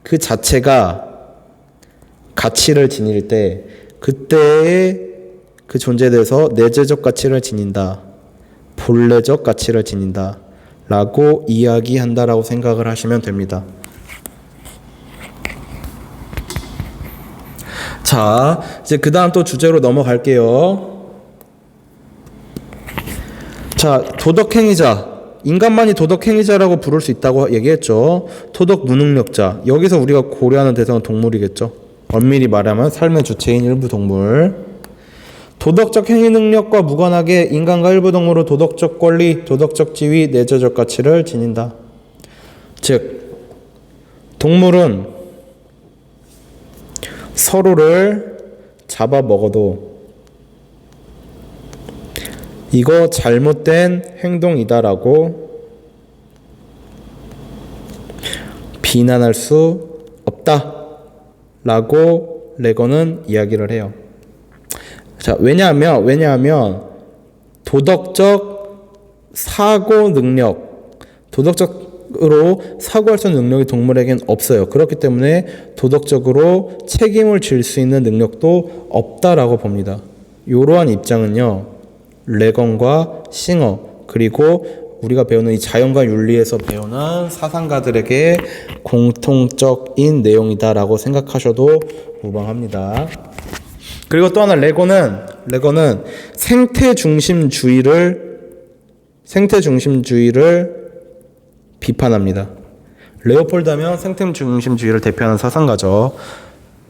그 자체가 가치를 지닐 때, 그때의 그 존재에 대해서 내재적 가치를 지닌다, 본래적 가치를 지닌다 라고 이야기한다라고 생각을 하시면 됩니다. 자, 이제 그 다음 또 주제로 넘어갈게요. 자, 도덕행위자. 인간만이 도덕행위자라고 부를 수 있다고 얘기했죠. 토덕 무능력자. 여기서 우리가 고려하는 대상은 동물이겠죠. 엄밀히 말하면 삶의 주체인 일부 동물. 도덕적 행위 능력과 무관하게 인간과 일부 동물은 도덕적 권리, 도덕적 지위, 내재적 가치를 지닌다. 즉, 동물은 서로를 잡아먹어도 이거 잘못된 행동이다라고 비난할 수 없다라고 레거는 이야기를 해요. 자, 왜냐하면 도덕적 사고 능력, 도덕적으로 사고할 수 있는 능력이 동물에겐 없어요. 그렇기 때문에 도덕적으로 책임을 질 수 있는 능력도 없다라고 봅니다. 이러한 입장은요, 레건과 싱어, 그리고 우리가 배우는 이 자연과 윤리에서 배우는 사상가들에게 공통적인 내용이다라고 생각하셔도 무방합니다. 그리고 또 하나 레거는 생태 중심주의를 비판합니다. 레오폴드 하면 생태 중심주의를 대표하는 사상가죠.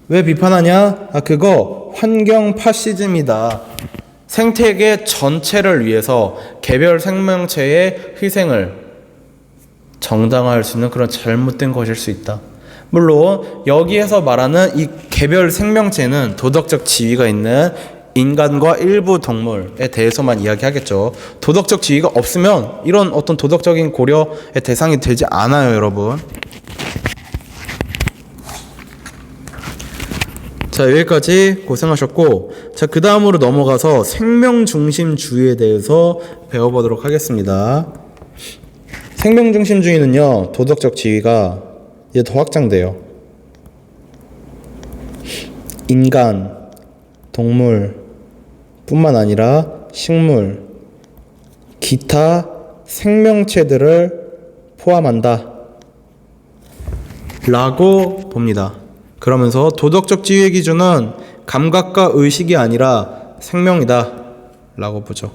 왜 비판하냐? 그거 환경 파시즘이다. 생태계 전체를 위해서 개별 생명체의 희생을 정당화할 수 있는 그런 잘못된 것일 수 있다. 물론 여기에서 말하는 이 개별 생명체는 도덕적 지위가 있는 인간과 일부 동물에 대해서만 이야기하겠죠. 도덕적 지위가 없으면 이런 어떤 도덕적인 고려의 대상이 되지 않아요, 여러분. 자, 여기까지 고생하셨고, 자, 그 다음으로 넘어가서 생명중심주의에 대해서 배워보도록 하겠습니다. 생명중심주의는요, 도덕적 지위가 이제 더 확장돼요. 인간, 동물 뿐만 아니라 식물, 기타 생명체들을 포함한다 라고 봅니다. 그러면서 도덕적 지위의 기준은 감각과 의식이 아니라 생명이다 라고 보죠.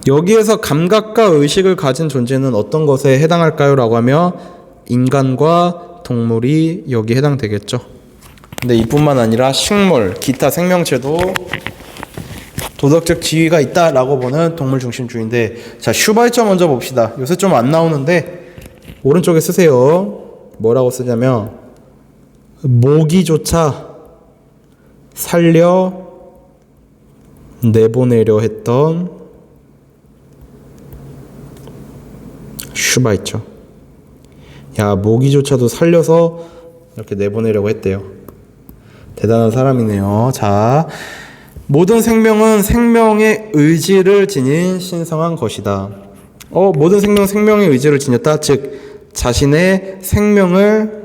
여기에서 감각과 의식을 가진 존재는 어떤 것에 해당할까요? 라고 하면 인간과 동물이 여기에 해당되겠죠. 근데 이뿐만 아니라 식물, 기타 생명체도 도덕적 지위가 있다라고 보는 동물 중심주의인데, 자, 슈바이처 먼저 봅시다. 요새 좀 안 나오는데 오른쪽에 쓰세요. 뭐라고 쓰냐면 모기조차 살려 내보내려 했던 슈바이처. 야, 모기조차도 살려서 이렇게 내보내려고 했대요. 대단한 사람이네요. 자, 모든 생명은 생명의 의지를 지닌 신성한 것이다. 모든 생명은 생명의 의지를 지녔다. 즉, 자신의 생명을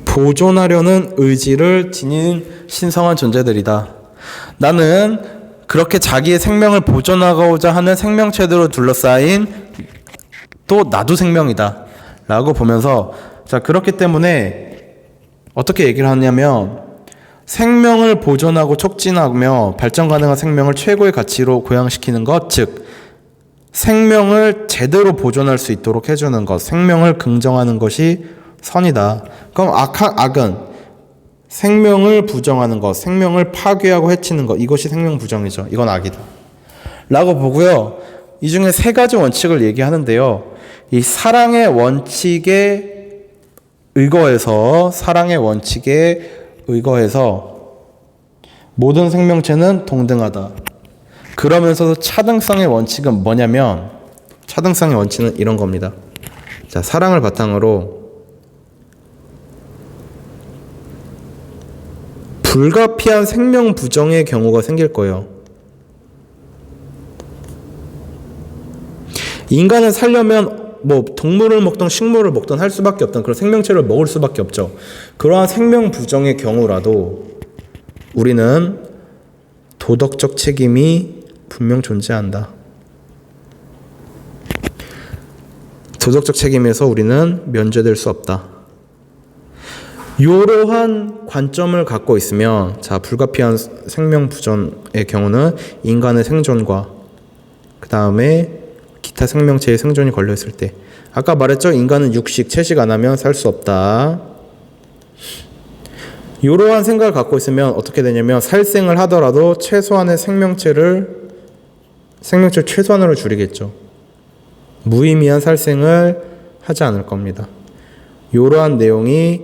보존하려는 의지를 지닌 신성한 존재들이다. 나는 그렇게 자기의 생명을 보존하고자 하는 생명체들로 둘러싸인 또 나도 생명이다 라고 보면서, 자, 그렇기 때문에 어떻게 얘기를 하냐면 생명을 보존하고 촉진하며 발전 가능한 생명을 최고의 가치로 고양시키는 것, 즉 생명을 제대로 보존할 수 있도록 해주는 것, 생명을 긍정하는 것이 선이다. 그럼 악은 생명을 부정하는 것, 생명을 파괴하고 해치는 것, 이것이 생명 부정이죠. 이건 악이다 라고 보고요. 이 중에 세 가지 원칙을 얘기하는데요. 이 사랑의 원칙에 의거해서 모든 생명체는 동등하다. 그러면서도 차등성의 원칙은 뭐냐면, 차등성의 원칙은 이런 겁니다. 자, 사랑을 바탕으로 불가피한 생명 부정의 경우가 생길 거예요. 인간을 살려면 동물을 먹든 식물을 먹든 할 수밖에 없던 그런 생명체를 먹을 수밖에 없죠. 그러한 생명 부정의 경우라도 우리는 도덕적 책임이 분명 존재한다. 도덕적 책임에서 우리는 면제될 수 없다. 이러한 관점을 갖고 있으면, 자, 불가피한 생명 부전의 경우는 인간의 생존과 그 다음에 기타 생명체의 생존이 걸려있을 때, 아까 말했죠? 인간은 육식, 채식 안 하면 살 수 없다. 이러한 생각을 갖고 있으면 어떻게 되냐면, 살생을 하더라도 최소한의 생명체를 최소한으로 줄이겠죠. 무의미한 살생을 하지 않을 겁니다. 이러한 내용이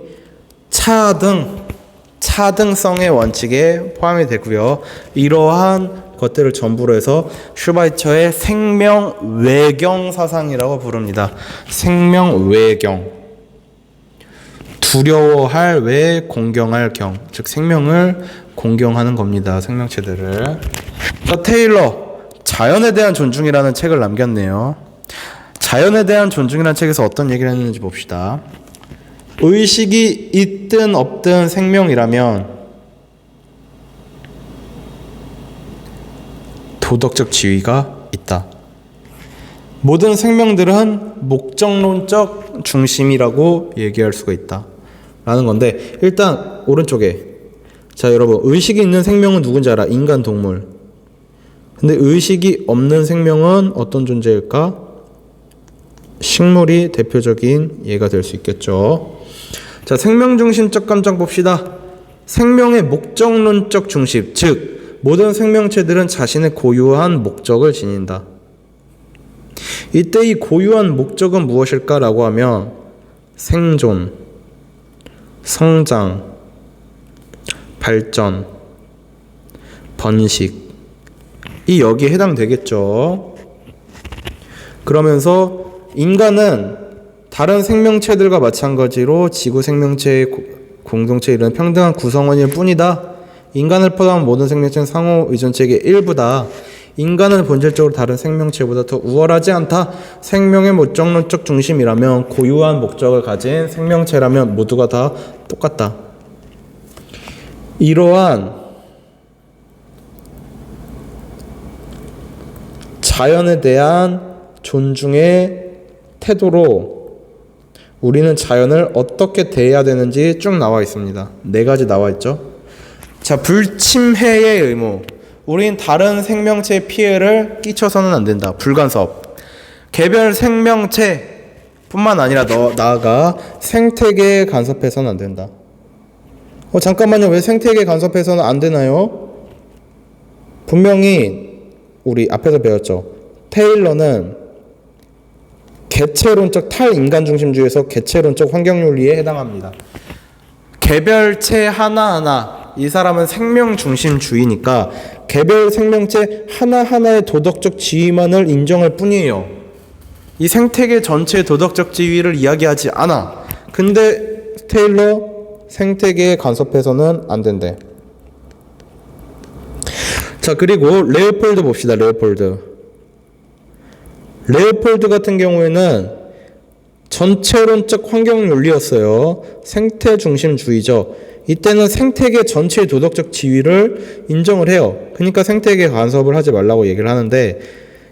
차등성의 원칙에 포함이 되고요. 이러한 것들을 전부로 해서 슈바이처의 생명 외경 사상이라고 부릅니다. 생명 외경. 두려워할 외, 공경할 경. 즉 생명을 공경하는 겁니다. 생명체들을. 자, 테일러 자연에 대한 존중이라는 책을 남겼네요. 자연에 대한 존중이라는 책에서 어떤 얘기를 했는지 봅시다. 의식이 있든 없든 생명이라면 도덕적 지위가 있다. 모든 생명들은 목적론적 중심이라고 얘기할 수가 있다 라는 건데, 일단 오른쪽에, 자 여러분, 의식이 있는 생명은 누군지 알아? 인간, 동물. 근데 의식이 없는 생명은 어떤 존재일까? 식물이 대표적인 예가 될 수 있겠죠. 자, 생명중심적 감정 봅시다. 생명의 목적론적 중심, 즉 모든 생명체들은 자신의 고유한 목적을 지닌다. 이때 이 고유한 목적은 무엇일까라고 하면 생존, 성장, 발전, 번식, 이 여기에 해당되겠죠. 그러면서 인간은 다른 생명체들과 마찬가지로 지구 생명체의 공동체에 이르는 평등한 구성원일 뿐이다. 인간을 포함한 모든 생명체는 상호 의존체계의 일부다. 인간은 본질적으로 다른 생명체보다 더 우월하지 않다. 생명의 목적론적 중심이라면, 고유한 목적을 가진 생명체라면 모두가 다 똑같다. 이러한 자연에 대한 존중의 태도로 우리는 자연을 어떻게 대해야 되는지 쭉 나와 있습니다. 4가지 나와 있죠. 자, 불침해의 의무. 우린 다른 생명체의 피해를 끼쳐서는 안 된다. 불간섭. 개별 생명체 뿐만 아니라 나아가 생태계에 간섭해서는 안 된다. 잠깐만요. 왜 생태계에 간섭해서는 안 되나요? 분명히 우리 앞에서 배웠죠. 테일러는 개체론적 탈인간중심주의에서 개체론적 환경윤리에 해당합니다. 개별체 하나하나, 이 사람은 생명중심주의니까 개별 생명체 하나하나의 도덕적 지위만을 인정할 뿐이에요. 이 생태계 전체의 도덕적 지위를 이야기하지 않아. 근데 테일러 생태계에 간섭해서는 안 된대. 자, 그리고 레오폴드 봅시다. 레오폴드 같은 경우에는 전체론적 환경윤리였어요. 생태중심주의죠. 이때는 생태계 전체의 도덕적 지위를 인정을 해요. 그러니까 생태계에 간섭을 하지 말라고 얘기를 하는데,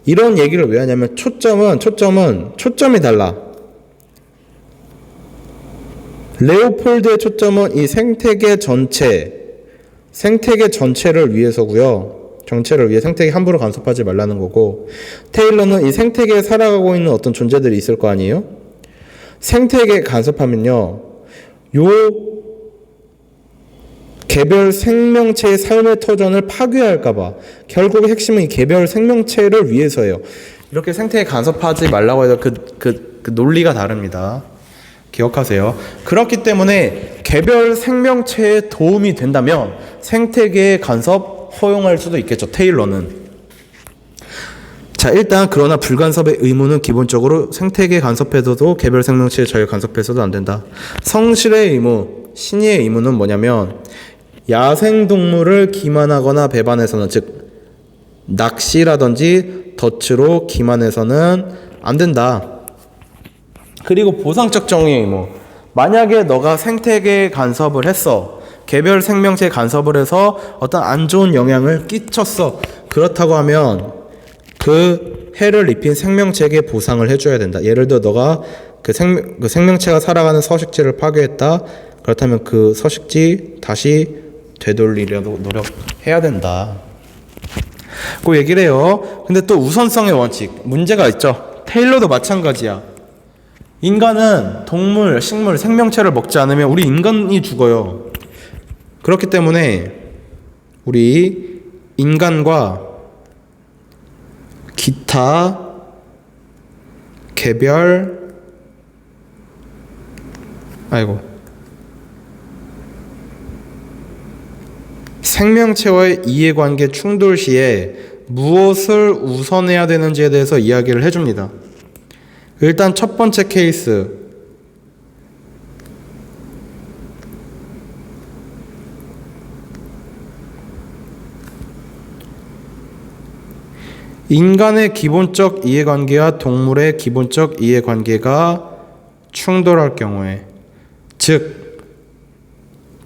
이런 얘기를 왜 하냐면 초점이 달라. 레오폴드의 초점은 이 생태계 전체를 위해서고요. 정체를 위해 생태계 함부로 간섭하지 말라는 거고, 테일러는 이 생태계에 살아가고 있는 어떤 존재들이 있을 거 아니에요? 생태계에 간섭하면요, 요 개별 생명체의 삶의 터전을 파괴할까봐, 결국 핵심은 이 개별 생명체를 위해서예요. 이렇게 생태계에 간섭하지 말라고 해서 그 논리가 다릅니다. 기억하세요. 그렇기 때문에 개별 생명체에 도움이 된다면 생태계의 간섭 허용할 수도 있겠죠. 테일러는. 자, 일단 그러나 불간섭의 의무는 기본적으로 생태계에 간섭해서도 개별 생명체에 자유 간섭해서도 안 된다. 성실의 의무, 신의의 의무는 뭐냐면, 야생동물을 기만하거나 배반해서는, 즉 낚시라든지 덫으로 기만해서는 안 된다. 그리고 보상적 정의의 의무. 만약에 너가 생태계에 간섭을 했어. 개별 생명체에 간섭을 해서 어떤 안 좋은 영향을 끼쳤어. 그렇다고 하면 그 해를 입힌 생명체에게 보상을 해줘야 된다. 예를 들어 너가 그 생명체가 살아가는 서식지를 파괴했다. 그렇다면 그 서식지 다시 되돌리려고 노력해야 된다. 그 얘기를 해요. 근데 또 우선성의 원칙 문제가 있죠. 테일러도 마찬가지야. 인간은 동물, 식물, 생명체를 먹지 않으면 우리 인간이 죽어요. 그렇기 때문에 우리 인간과 기타 개별 생명체와의 이해관계 충돌 시에 무엇을 우선해야 되는지에 대해서 이야기를 해줍니다. 일단 첫 번째 케이스, 인간의 기본적 이해관계와 동물의 기본적 이해관계가 충돌할 경우에, 즉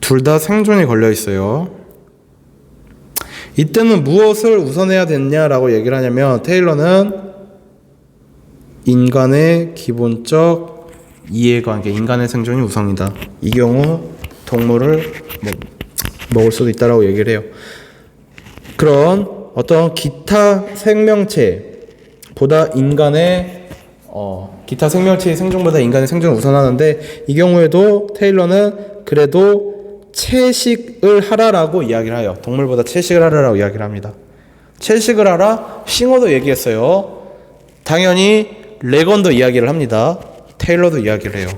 둘 다 생존이 걸려 있어요. 이때는 무엇을 우선해야 되냐라고 얘기를 하냐면, 테일러는 인간의 기본적 이해관계, 인간의 생존이 우선이다. 이 경우 동물을 먹을 수도 있다라고 얘기를 해요. 그런 어떤 기타 생명체보다 기타 생명체의 생존보다 인간의 생존을 우선하는데, 이 경우에도 테일러는 그래도 채식을 하라라고 이야기를 해요. 동물보다 채식을 하라라고 이야기를 합니다. 채식을 하라? 싱어도 얘기했어요. 당연히 레건도 이야기를 합니다. 테일러도 이야기를 해요.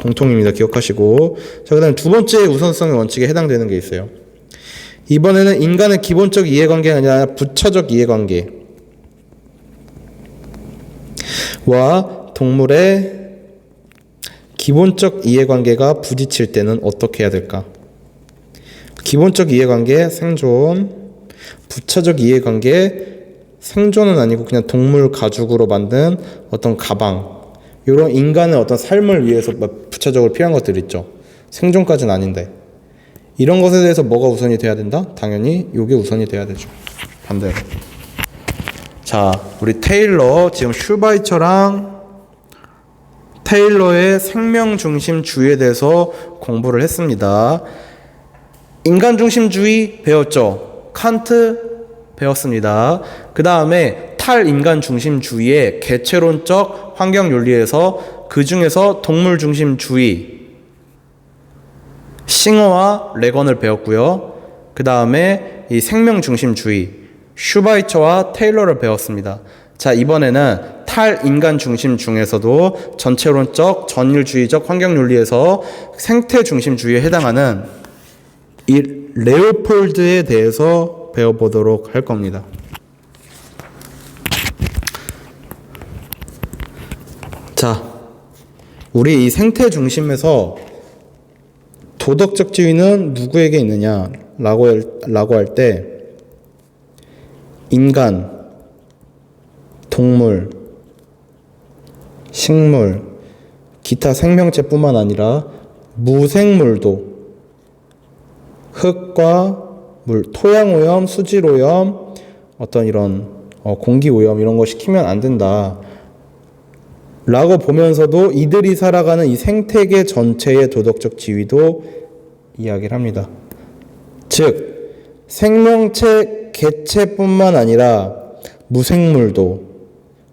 공통입니다. 기억하시고. 자, 그 다음에 두 번째 우선성의 원칙에 해당되는 게 있어요. 이번에는 인간의 기본적 이해관계가 아니라 부차적 이해관계와 동물의 기본적 이해관계가 부딪힐 때는 어떻게 해야 될까? 기본적 이해관계, 생존. 부차적 이해관계, 생존은 아니고 그냥 동물 가죽으로 만든 어떤 가방, 이런 인간의 어떤 삶을 위해서 부차적으로 필요한 것들 있죠. 생존까지는 아닌데, 이런 것에 대해서 뭐가 우선이 돼야 된다? 당연히 이게 우선이 돼야 되죠. 반대로. 자, 우리 테일러, 지금 슈바이처랑 테일러의 생명중심주의에 대해서 공부를 했습니다. 인간중심주의 배웠죠. 칸트 배웠습니다. 그 다음에 탈인간중심주의의 개체론적 환경윤리에서 그 중에서 동물중심주의 싱어와 레건을 배웠고요. 그 다음에 이 생명중심주의 슈바이처와 테일러를 배웠습니다. 자, 이번에는 탈인간중심 중에서도 전체론적 전일주의적 환경윤리에서 생태중심주의에 해당하는 이 레오폴드에 대해서 배워보도록 할 겁니다. 자, 우리 이 생태 중심에서 도덕적 지위는 누구에게 있느냐라고 할 때, 인간, 동물, 식물, 기타 생명체뿐만 아니라 무생물도 흙과 물, 토양 오염, 수질 오염, 어떤 이런 공기 오염 이런 거 시키면 안 된다 라고 보면서도 이들이 살아가는 이 생태계 전체의 도덕적 지위도 이야기를 합니다. 즉 생명체 개체뿐만 아니라 무생물도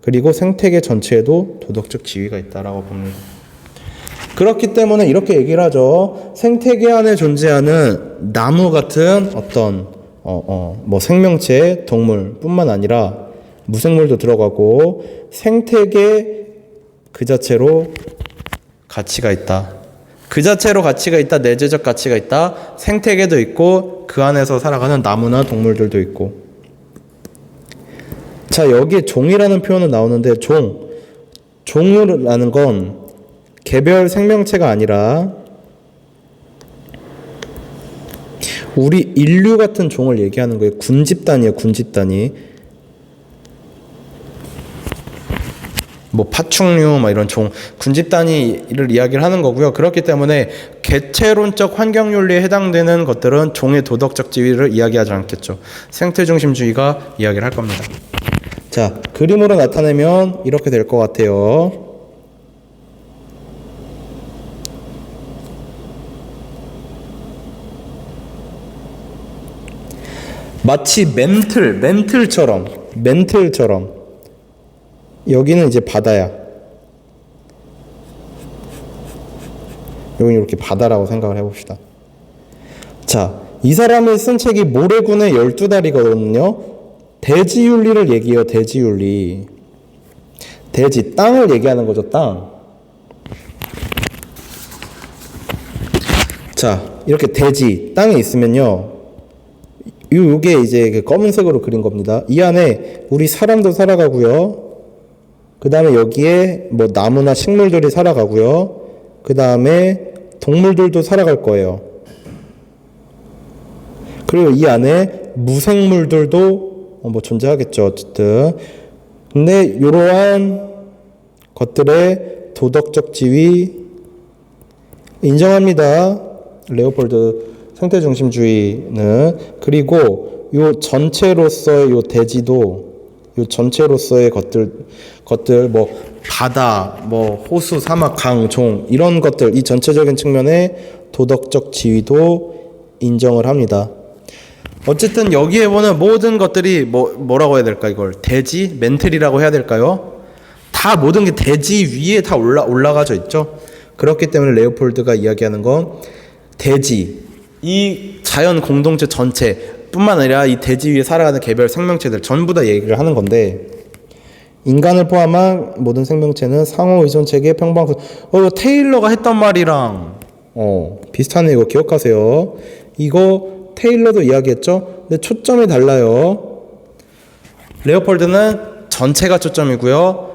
그리고 생태계 전체에도 도덕적 지위가 있다라고 봅니다. 그렇기 때문에 이렇게 얘기를 하죠. 생태계 안에 존재하는 나무 같은 어떤 생명체, 동물뿐만 아니라 무생물도 들어가고 생태계 그 자체로 가치가 있다. 그 자체로 가치가 있다. 내재적 가치가 있다. 생태계도 있고 그 안에서 살아가는 나무나 동물들도 있고. 자, 여기에 종이라는 표현은 나오는데 종이라는 건 개별 생명체가 아니라 우리 인류 같은 종을 얘기하는 거예요. 군집단이에요. 군집단이. 파충류 이런 종, 군집단위를 이야기를 하는 거고요. 그렇기 때문에 개체론적 환경윤리에 해당되는 것들은 종의 도덕적 지위를 이야기하지 않겠죠. 생태중심주의가 이야기를 할 겁니다. 자, 그림으로 나타내면 이렇게 될 것 같아요. 마치 멘틀처럼 여기는 이제 바다야. 여기는 이렇게 바다라고 생각을 해봅시다. 자, 이 사람이 쓴 책이 모래군의 12다리거든요. 대지윤리를 얘기해요. 대지윤리. 대지, 땅을 얘기하는 거죠. 땅. 자, 이렇게 대지, 땅에 있으면요, 요게 이제 그 검은색으로 그린 겁니다. 이 안에 우리 사람도 살아가고요. 그 다음에 여기에 뭐 나무나 식물들이 살아가고요. 그 다음에 동물들도 살아갈 거예요. 그리고 이 안에 무생물들도 뭐 존재하겠죠. 어쨌든. 근데 이러한 것들의 도덕적 지위 인정합니다. 레오폴드 생태중심주의는. 그리고 요 전체로서의 요 대지도, 요 전체로서의 것들 뭐 바다, 뭐 호수, 사막, 강, 종 이런 것들, 이 전체적인 측면의 도덕적 지위도 인정을 합니다. 어쨌든 여기에 보는 모든 것들이 뭐라고 해야 될까, 이걸 대지, 멘틀이라고 해야 될까요? 다 모든 게 대지 위에 다 올라가져 있죠. 그렇기 때문에 레오폴드가 이야기하는 건 대지, 이 자연 공동체 전체뿐만 아니라 이 대지 위에 살아가는 개별 생명체들 전부 다 얘기를 하는 건데, 인간을 포함한 모든 생명체는 상호 의존 체계 평방선. 이거 테일러가 했던 말이랑 비슷하네. 이거 기억하세요. 이거 테일러도 이야기했죠. 근데 초점이 달라요. 레오폴드는 전체가 초점이고요.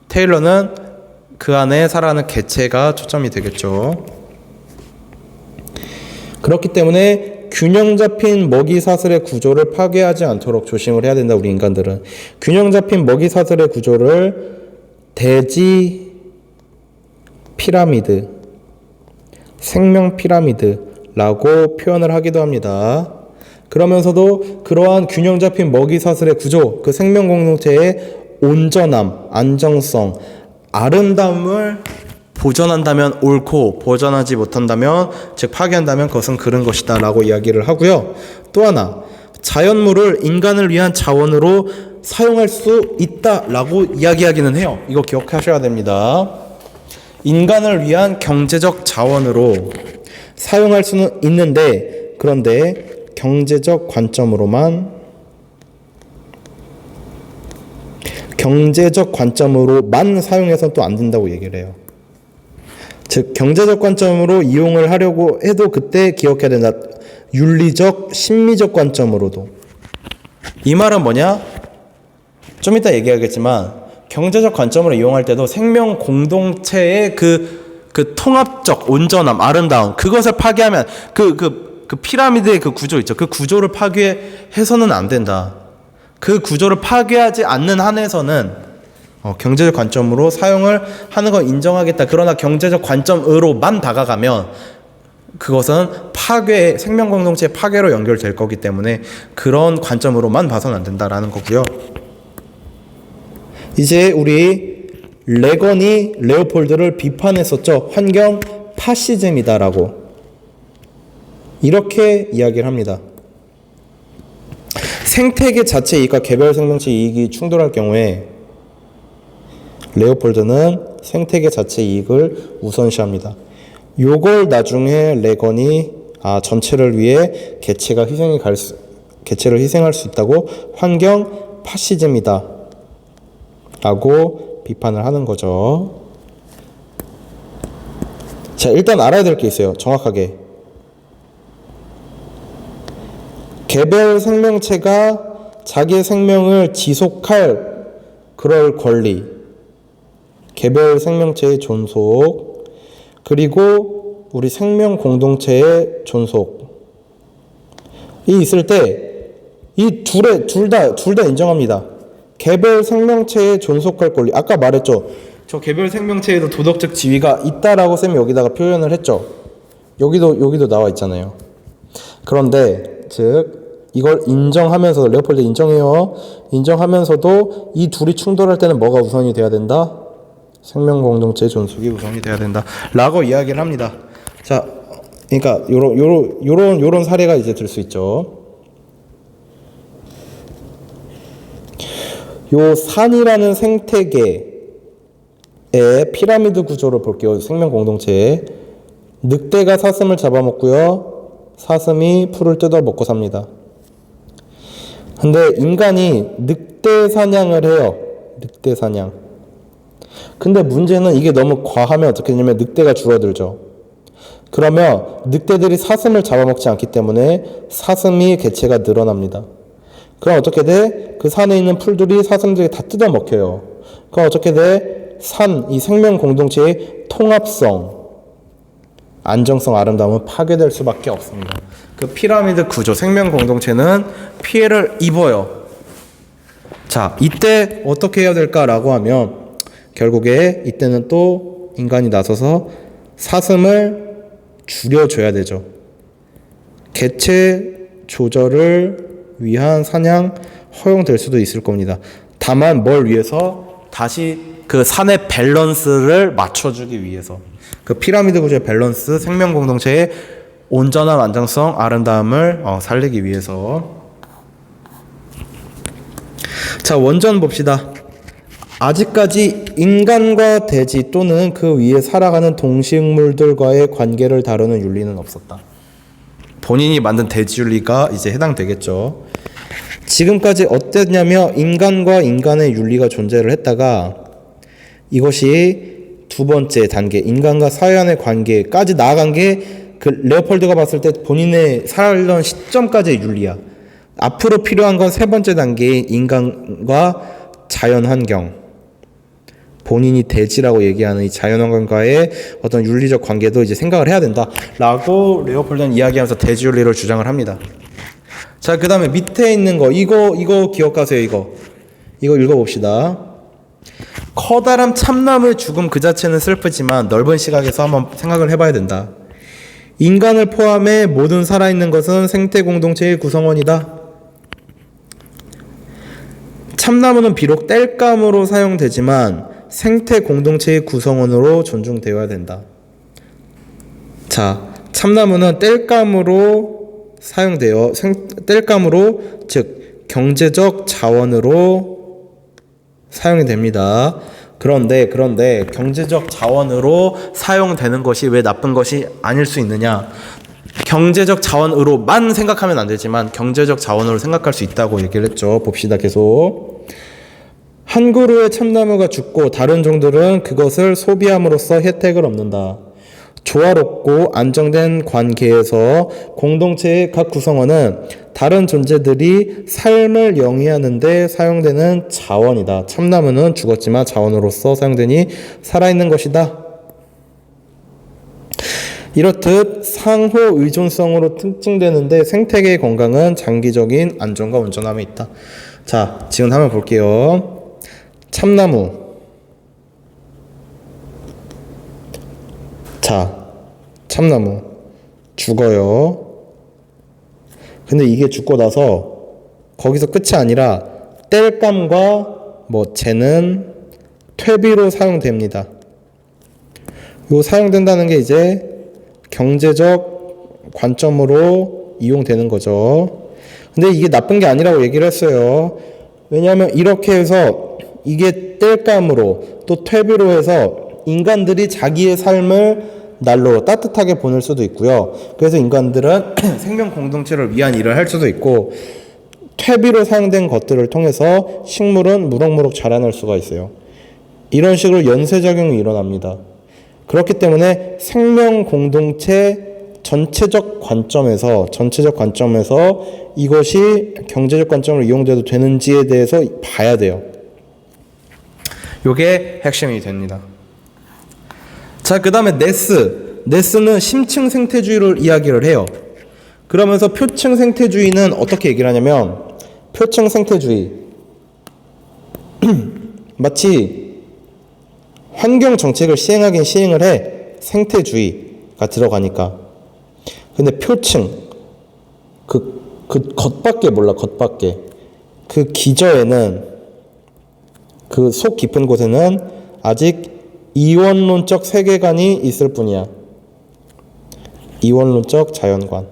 테일러는 그 안에 살아가는 개체가 초점이 되겠죠. 그렇기 때문에 균형 잡힌 먹이 사슬의 구조를 파괴하지 않도록 조심을 해야 된다. 우리 인간들은 균형 잡힌 먹이 사슬의 구조를 대지 피라미드, 생명 피라미드라고 표현을 하기도 합니다. 그러면서도 그러한 균형 잡힌 먹이 사슬의 구조, 그 생명 공동체의 온전함, 안정성, 아름다움을 보존한다면 옳고, 보존하지 못한다면, 즉 파괴한다면 그것은 그른 것이다 라고 이야기를 하고요. 또 하나, 자연물을 인간을 위한 자원으로 사용할 수 있다 라고 이야기하기는 해요. 이거 기억하셔야 됩니다. 인간을 위한 경제적 자원으로 사용할 수는 있는데, 그런데 경제적 관점으로만 사용해서는 또 안 된다고 얘기를 해요. 즉 경제적 관점으로 이용을 하려고 해도 그때 기억해야 된다. 윤리적, 심미적 관점으로도. 이 말은 뭐냐? 좀 이따 얘기하겠지만 경제적 관점으로 이용할 때도 생명 공동체의 그 통합적 온전함, 아름다움, 그것을 파괴하면 그 피라미드의 그 구조 있죠. 그 구조를 파괴해서는 안 된다. 그 구조를 파괴하지 않는 한에서는 경제적 관점으로 사용을 하는 건 인정하겠다. 그러나 경제적 관점으로만 다가가면 그것은 파괴, 생명 공동체의 파괴로 연결될 거기 때문에 그런 관점으로만 봐서는 안 된다라는 거고요. 이제 우리 레건이 레오폴드를 비판했었죠. 환경 파시즘이다라고. 이렇게 이야기를 합니다. 생태계 자체 이익과 개별 생명체 이익이 충돌할 경우에 레오폴드는 생태계 자체 이익을 우선시합니다. 요걸 나중에 레건이 전체를 위해 개체를 희생할 수 있다고 환경 파시즘이다 라고 비판을 하는 거죠. 자, 일단 알아야 될 게 있어요. 정확하게. 개별 생명체가 자기의 생명을 지속할 그럴 권리, 개별 생명체의 존속, 그리고 우리 생명 공동체의 존속이 있을 때 이 둘 다 인정합니다. 개별 생명체의 존속할 권리. 아까 말했죠. 저 개별 생명체에도 도덕적 지위가 있다라고 쌤이 여기다가 표현을 했죠. 여기도 나와 있잖아요. 그런데 즉 이걸 인정하면서도 레오폴드 인정해요. 인정하면서도 이 둘이 충돌할 때는 뭐가 우선이 돼야 된다? 생명 공동체의 존속이 우선이 돼야 된다라고 이야기를 합니다. 자, 그러니까 요런 사례가 이제 들 수 있죠. 요 산이라는 생태계의 피라미드 구조를 볼게요. 생명 공동체에. 늑대가 사슴을 잡아먹고요. 사슴이 풀을 뜯어 먹고 삽니다. 근데 인간이 늑대 사냥을 해요. 늑대 사냥. 근데 문제는 이게 너무 과하면 어떻게 되냐면 늑대가 줄어들죠. 그러면 늑대들이 사슴을 잡아먹지 않기 때문에 사슴이 개체가 늘어납니다. 그럼 어떻게 돼? 그 산에 있는 풀들이 사슴들이 다 뜯어 먹혀요. 그럼 어떻게 돼? 이 생명 공동체의 통합성, 안정성, 아름다움은 파괴될 수밖에 없습니다. 그 피라미드 구조, 생명 공동체는 피해를 입어요. 자, 이때 어떻게 해야 될까라고 하면 결국에 이때는 또 인간이 나서서 사슴을 줄여줘야 되죠. 개체 조절을 위한 사냥 허용될 수도 있을 겁니다. 다만 뭘 위해서? 다시 그 산의 밸런스를 맞춰주기 위해서. 그 피라미드 구조의 밸런스, 생명 공동체의 온전한 안정성, 아름다움을 살리기 위해서. 자, 원전 봅시다. 아직까지 인간과 돼지 또는 그 위에 살아가는 동식물들과의 관계를 다루는 윤리는 없었다. 본인이 만든 돼지윤리가 이제 해당되겠죠. 지금까지 어땠냐면 인간과 인간의 윤리가 존재를 했다가 이것이 두 번째 단계, 인간과 사회간의 관계까지 나아간 게 그 레오폴드가 봤을 때 본인의 살던 시점까지의 윤리야. 앞으로 필요한 건 세 번째 단계인 인간과 자연환경. 본인이 돼지라고 얘기하는 이 자연환경과의 어떤 윤리적 관계도 이제 생각을 해야 된다 라고 레오폴드는 이야기하면서 돼지윤리를 주장을 합니다. 자, 그 다음에 밑에 있는 거 이거 기억하세요. 이거 읽어봅시다. 커다란 참나무의 죽음 그 자체는 슬프지만 넓은 시각에서 한번 생각을 해봐야 된다. 인간을 포함해 모든 살아있는 것은 생태 공동체의 구성원이다. 참나무는 비록 땔감으로 사용되지만 생태 공동체의 구성원으로 존중되어야 된다. 자, 참나무는 땔감으로 사용되어 땔감으로 즉 경제적 자원으로 사용이 됩니다. 그런데 경제적 자원으로 사용되는 것이 왜 나쁜 것이 아닐 수 있느냐? 경제적 자원으로만 생각하면 안 되지만 경제적 자원으로 생각할 수 있다고 얘기를 했죠. 봅시다. 계속. 한 그루의 참나무가 죽고 다른 종들은 그것을 소비함으로써 혜택을 얻는다. 조화롭고 안정된 관계에서 공동체의 각 구성원은 다른 존재들이 삶을 영위하는 데 사용되는 자원이다. 참나무는 죽었지만 자원으로서 사용되니 살아있는 것이다. 이렇듯 상호 의존성으로 특징되는데 생태계의 건강은 장기적인 안정과 온전함에 있다. 자, 지금 한번 볼게요. 참나무. 자, 참나무 죽어요. 근데 이게 죽고 나서 거기서 끝이 아니라 땔감과 쟤는 퇴비로 사용됩니다. 요 사용된다는 게 이제 경제적 관점으로 이용되는 거죠. 근데 이게 나쁜 게 아니라고 얘기를 했어요. 왜냐하면 이렇게 해서 이게 땔감으로 또 퇴비로 해서 인간들이 자기의 삶을 난로 따뜻하게 보낼 수도 있고요. 그래서 인간들은 생명 공동체를 위한 일을 할 수도 있고 퇴비로 사용된 것들을 통해서 식물은 무럭무럭 자라날 수가 있어요. 이런 식으로 연쇄작용이 일어납니다. 그렇기 때문에 생명 공동체 전체적 관점에서 이것이 경제적 관점으로 이용돼도 되는지에 대해서 봐야 돼요. 이게 핵심이 됩니다. 자, 그 다음에 네스는 심층 생태주의를 이야기를 해요. 그러면서 표층 생태주의는 어떻게 얘기를 하냐면 표층 생태주의 마치 환경 정책을 시행하긴 시행을 해. 생태주의가 들어가니까. 근데 표층 그 겉밖에 몰라. 겉밖에 그 기저에는 그 속 깊은 곳에는 아직 이원론적 세계관이 있을 뿐이야. 이원론적 자연관.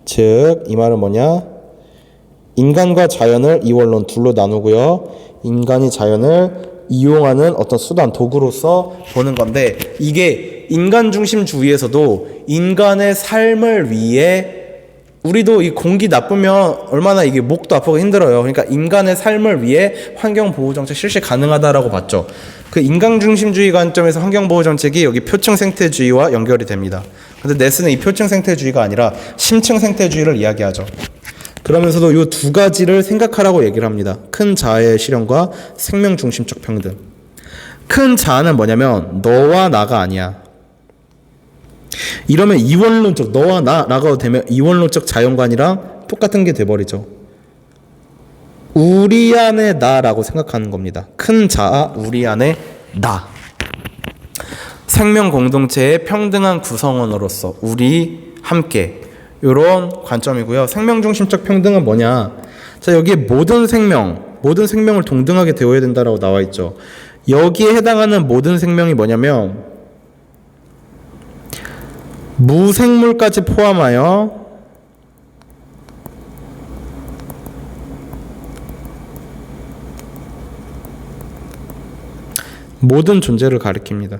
즉 이 말은 뭐냐? 인간과 자연을 이원론 둘로 나누고요. 인간이 자연을 이용하는 어떤 수단, 도구로서 보는 건데, 이게 인간 중심주의에서도 인간의 삶을 위해, 우리도 이 공기 나쁘면 얼마나 이게 목도 아프고 힘들어요. 그러니까 인간의 삶을 위해 환경보호정책 실시 가능하다라고 봤죠. 그 인간 중심주의 관점에서 환경보호정책이 여기 표층 생태주의와 연결이 됩니다. 근데 네스는 이 표층 생태주의가 아니라 심층 생태주의를 이야기하죠. 그러면서도 이 두 가지를 생각하라고 얘기를 합니다. 큰 자아의 실현과 생명 중심적 평등. 큰 자아는 뭐냐면 너와 나가 아니야. 이러면 이원론적, 너와 나라고 되면 이원론적 자연관이랑 똑같은 게 돼버리죠. 우리 안에 나라고 생각하는 겁니다. 큰 자아, 우리 안에 나. 생명 공동체의 평등한 구성원으로서 우리 함께, 이런 관점이고요. 생명 중심적 평등은 뭐냐? 자, 여기에 모든 생명을 동등하게 대우해야 된다라고 나와 있죠. 여기에 해당하는 모든 생명이 뭐냐면 무생물까지 포함하여 모든 존재를 가리킵니다.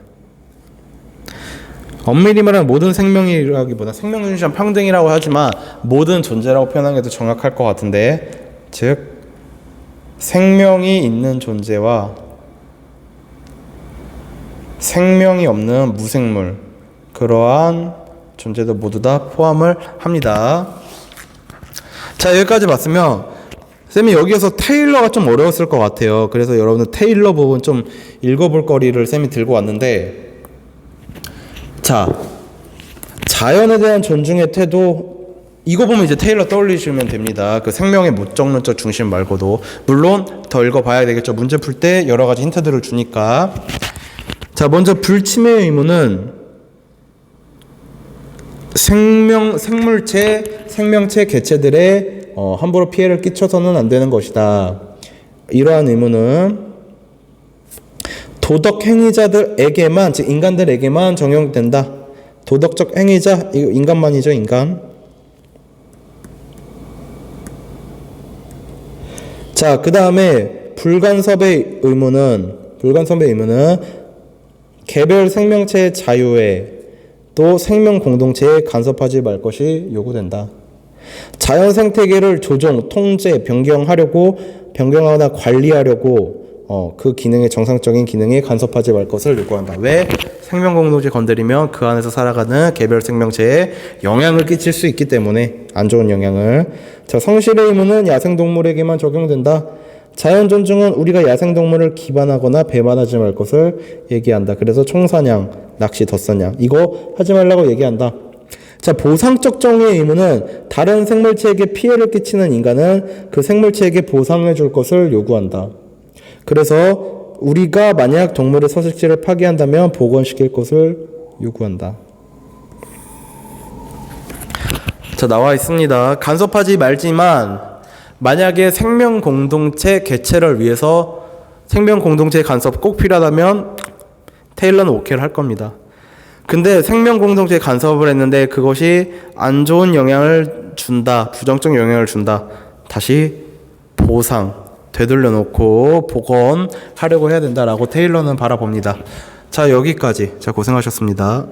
엄밀히 말하면 모든 생명이라기보다 생명중심 평등이라고 하지만 모든 존재라고 표현하는 게 더 정확할 것 같은데, 즉 생명이 있는 존재와 생명이 없는 무생물, 그러한 존재도 모두 다 포함을 합니다. 자, 여기까지 봤으면 쌤이 여기에서 테일러가 좀 어려웠을 것 같아요. 그래서 여러분들 테일러 부분 좀 읽어볼 거리를 쌤이 들고 왔는데, 자, 자연에 대한 존중의 태도, 이거 보면 이제 테일러 떠올리시면 됩니다. 그 생명의 무정론적 중심 말고도 물론 더 읽어봐야 되겠죠. 문제 풀 때 여러 가지 힌트들을 주니까. 자, 먼저 불침해의 의무는 생명체 개체들의 함부로 피해를 끼쳐서는 안 되는 것이다. 이러한 의무는 도덕 행위자들에게만, 즉 인간들에게만 적용된다. 도덕적 행위자, 이거 인간만이죠, 인간. 자, 그 다음에 불간섭의 의무는 개별 생명체의 자유에 또 생명 공동체에 간섭하지 말 것이 요구된다. 자연 생태계를 조정, 통제, 변경하거나 관리하려고 그 기능의 정상적인 기능에 간섭하지 말 것을 요구한다. 왜? 생명 공동체 건드리면 그 안에서 살아가는 개별 생명체에 영향을 끼칠 수 있기 때문에, 안 좋은 영향을. 자, 성실의 의무는 야생동물에게만 적용된다. 자연 존중은 우리가 야생동물을 기반하거나 배반하지 말 것을 얘기한다. 그래서 총사냥, 낚시, 덧사냥 이거 하지 말라고 얘기한다. 자, 보상적 정의의 의무는 다른 생물체에게 피해를 끼치는 인간은 그 생물체에게 보상해 줄 것을 요구한다. 그래서 우리가 만약 동물의 서식지를 파괴한다면 복원시킬 것을 요구한다. 자, 나와 있습니다. 간섭하지 말지만 만약에 생명 공동체 개체를 위해서 생명 공동체 간섭 꼭 필요하다면 테일러는 오케이를 할 겁니다. 근데 생명 공동체에 간섭을 했는데 그것이 안 좋은 영향을 준다, 부정적 영향을 준다, 다시 되돌려 놓고 복원하려고 해야 된다라고 테일러는 바라봅니다. 자, 여기까지. 자, 고생하셨습니다.